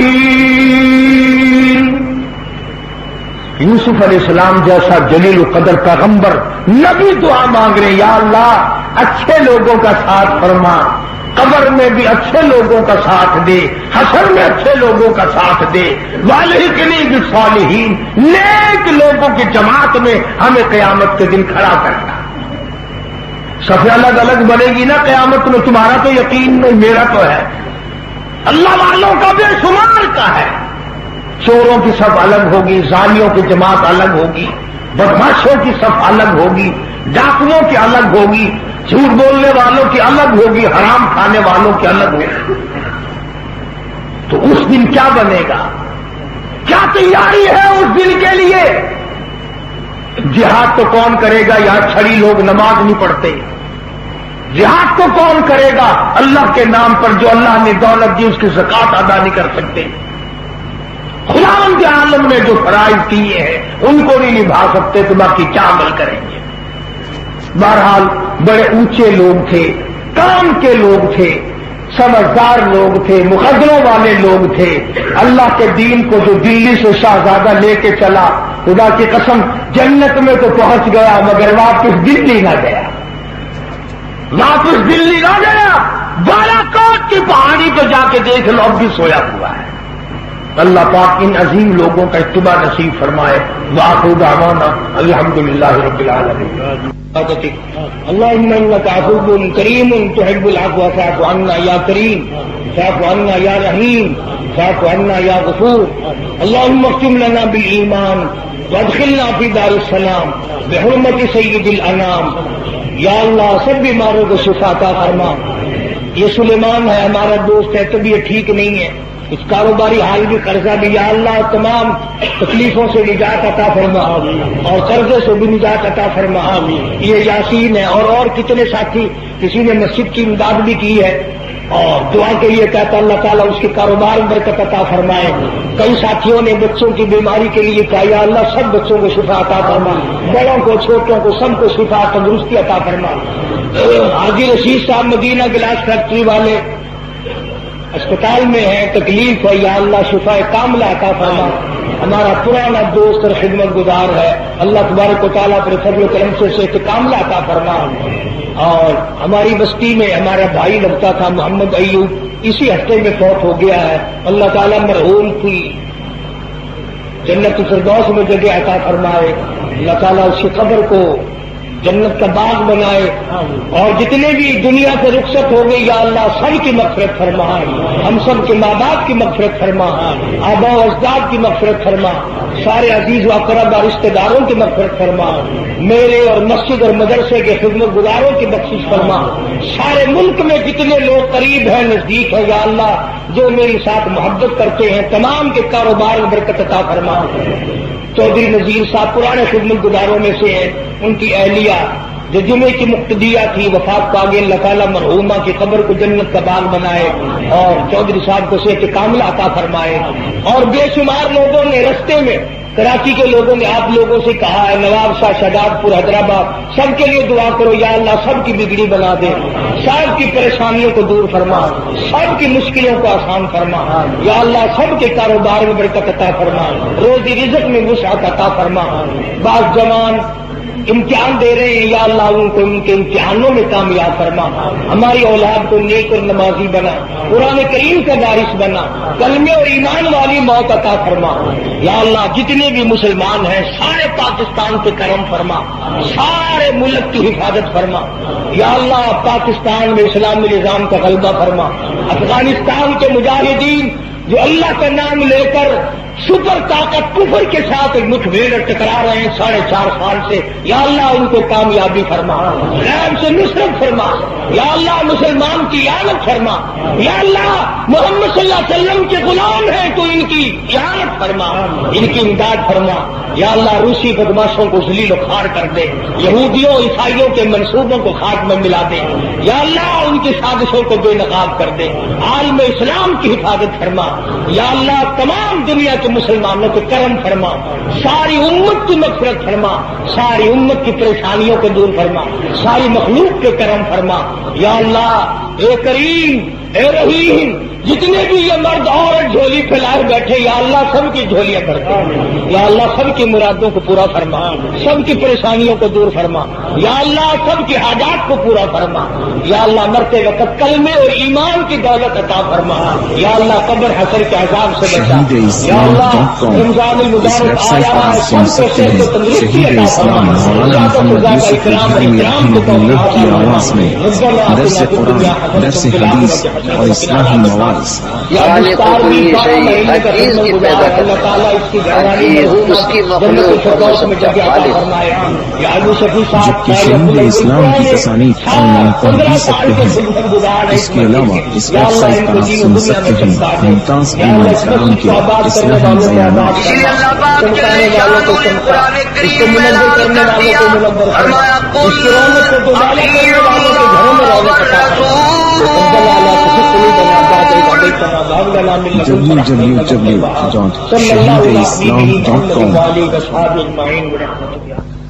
بالصالحین. یوسف علیہ السلام جیسا جلیل القدر پیغمبر نبی دعا مانگ رہے، یا اللہ اچھے لوگوں کا ساتھ فرما، قبر میں بھی اچھے لوگوں کا ساتھ دے، حشر میں اچھے لوگوں کا ساتھ دے، والحقنی بالصالحین، نیک لوگوں کی جماعت میں ہمیں قیامت کے دن کھڑا کرنا۔ صفیں الگ الگ بنے گی نا قیامت میں، تمہارا تو یقین نہیں، میرا تو ہے، اللہ والوں کا بے شمار کا ہے۔ چوروں کی صف الگ ہوگی، زانیوں کی جماعت الگ ہوگی، بدماشوں کی صف الگ ہوگی، ڈاکوؤں کی الگ ہوگی، جھوٹ بولنے والوں کی الگ ہوگی، حرام کھانے والوں کی الگ ہوگی۔ تو اس دن کیا بنے گا؟ کیا تیاری ہے اس دن کے لیے؟ جہاد تو کون کرے گا؟ یہاں چھڑی لوگ نماز نہیں پڑھتے۔ جہاد تو کون کرے گا اللہ کے نام پر؟ جو اللہ نے دولت دی اس کی زکات ادا نہیں کر سکتے، خداوند کے عالم نے جو فرائض کیے ہیں ان کو نہیں نبھا سکتے، تو باقی کیا عمل کریں گے؟ بہرحال بڑے اونچے لوگ تھے، کام کے لوگ تھے، سمجھدار لوگ تھے، مقدروں والے لوگ تھے۔ اللہ کے دین کو جو دلی سے شہزادہ لے کے چلا، خدا کی قسم جنت میں تو پہنچ گیا مگر واپس دلی نہ گیا، واپس دلی نہ گیا۔ بالاکوٹ کی پہاڑی پہ جا کے دیکھ لو، اب بھی سویا ہوا ہے۔ اللہ پاک ان عظیم لوگوں کا اتباع نصیب فرمائے۔ وآخر دعوانا الحمدللہ رب العالمین۔ اللہم انک عفو کریم تحب العفو فاعف عنا یا کریم، فاعف عنا یا رحیم، فاعف عنا یا غفور۔ اللہم اختم لنا بالایمان وادخلنا فی دار السلام بحرمت سید الانام۔ یا اللہ سب بیماروں کو شفا عطا فرما۔ یہ سلیمان ہے ہمارا دوست ہے، طبیعت ٹھیک نہیں ہے، اس کاروباری حال بھی قرضہ بھی، یا اللہ تمام تکلیفوں سے نجات عطا فرما اور قرضے سے بھی نجات عطا فرما۔ یہ یاسین ہے اور کتنے ساتھی، کسی نے مسجد کی امداد بھی کی ہے اور دعا کے لیے کہتا اللہ تعالیٰ اس کے کاروبار میں برکت عطا فرمائے۔ کئی ساتھیوں نے بچوں کی بیماری کے لیے کہا یا اللہ سب بچوں کو شفا عطا فرما، بڑوں کو چھوٹوں کو سب کو شفا تندرستی عطا فرما۔ حاجی رشید صاحب مدینہ گلاس فیکٹری والے اسپتال میں ہیں، تکلیف ہے، یا اللہ شفا کاملہ عطا فرما۔ ہمارا پرانا دوست اور خدمت گزار ہے، اللہ تبارک و تعالیٰ پر فضل و کرم سے صحت کاملہ عطا فرما۔ اور ہماری بستی میں ہمارا بھائی لگتا تھا محمد ایوب، اسی ہفتے میں فوت ہو گیا ہے۔ اللہ تعالیٰ مرحوم کی جنت الفردوس میں جگہ عطا فرمائے، اللہ تعالیٰ اس کی قبر کو جنت کا باغ بنائے، اور جتنے بھی دنیا سے رخصت ہو گئے یا اللہ سب کی مغفرت فرما، ہم سب کے ماں باپ کی مغفرت فرما، آباء و اجداد کی مغفرت فرما، سارے عزیز و اقرب اور رشتے داروں کی مغفرت فرما، میرے اور مسجد اور مدرسے کے خدمت گزاروں کی بخشش فرما، سارے ملک میں جتنے لوگ قریب ہیں نزدیک ہیں یا اللہ جو میری ساتھ محبت کرتے ہیں تمام کے کاروبار میں برکت عطا فرما۔ چودھری نذیر صاحب پرانے خدمت گزاروں میں سے ہیں، ان کی اہلیہ جو جمعے کی مقتدیہ تھی وفات پا گئی، اللہ تعالیٰ مرحومہ کی قبر کو جنت کا باغ بنائے اور چودھری صاحب کو صحت کاملہ عطا فرمائے۔ اور بے شمار لوگوں نے رستے میں، کراچی کے لوگوں نے آپ لوگوں سے کہا ہے، نواب شاہ شاداب پور حیدرآباد، سب کے لیے دعا کرو یا اللہ سب کی بگڑی بنا دے، سب کی پریشانیوں کو دور فرما، سب کی مشکلوں کو آسان فرما، یا اللہ سب کے کاروبار میں برکت عطا فرما، روزی رزق میں وسعت عطا فرما۔ بعض جوان امتحان دے رہے ہیں یا اللہ ان کو ان کے امتحانوں میں کامیاب فرما، ہماری اولاد کو نیک اور نمازی بنا، قرآن کریم کا وارث بنا، کلمے اور ایمان والی موت عطا فرما۔ یا اللہ جتنے بھی مسلمان ہیں سارے پاکستان پہ کرم فرما، سارے ملک کی حفاظت فرما، یا اللہ پاکستان میں اسلامی نظام کا غلبہ فرما، افغانستان کے مجاہدین جو اللہ کا نام لے کر سپر طاقت کفر کے ساتھ مٹھ بھیڑ ٹکرا رہے ہیں 4.5 سال سے، یا اللہ ان کو کامیابی فرما، غیب سے نصرت فرما، یا اللہ مسلمان کی اعانت فرما، یا اللہ محمد صلی اللہ علیہ وسلم کے غلام ہیں تو ان کی اعانت فرما، ان کی امداد فرما، یا اللہ روسی بدماشوں کو ذلیل و خوار کر دے، یہودیوں عیسائیوں کے منصوبوں کو خاک میں ملا دے، یا اللہ ان کی سازشوں کو بے نقاب کر دے، عالم اسلام کی حفاظت فرما، یا اللہ تمام دنیا کے مسلمانوں کو کرم فرما، ساری امت کی مغفرت فرما، ساری امت کی پریشانیوں کو دور فرما، ساری مخلوق کے کرم فرما، یا اللہ اے کریم اے رحیم جتنے بھی یہ مرد عورت جھولی پھیلائے بیٹھے یا اللہ سب کی جھولیاں بھرتے یا اللہ سب کی مرادوں کو پورا فرما، سب کی پریشانیوں کو دور فرما یا اللہ، سب کی حاجات کو پورا فرما یا اللہ، مرتے وقت کلمے اور ایمان کی دولت عطا فرما یا اللہ، قبر حشر کے عذاب سے بچا یا اللہ، رمضان المبارک آیا ہے، سب کو صحت و تندرستی عطا فرما، ذات و خدا کا اکرام اور اکرام کو کی آواز میں درس قرآن، درس حدیث اور اصلاحی مواعظ۔ خالق کل شیء حفیظ کی پیدا کرتا حفیظ اس کی مخلوق اور وہ سب کا خالق۔ جبکہ شہید اسلام کی تصانیف آن لائن پڑھ بھی سکتے ہیں، اس کے علاوہ اس ویب سائٹ پر آپ سن سکتے ہیں ممتاز علماء کرام کے اصلاحی بیانات۔ اسی لیے اللہ پاک نے یاد ہوئے قرآن کریم میں نازل کر دیا، فرمایا قل www.shahideislam.com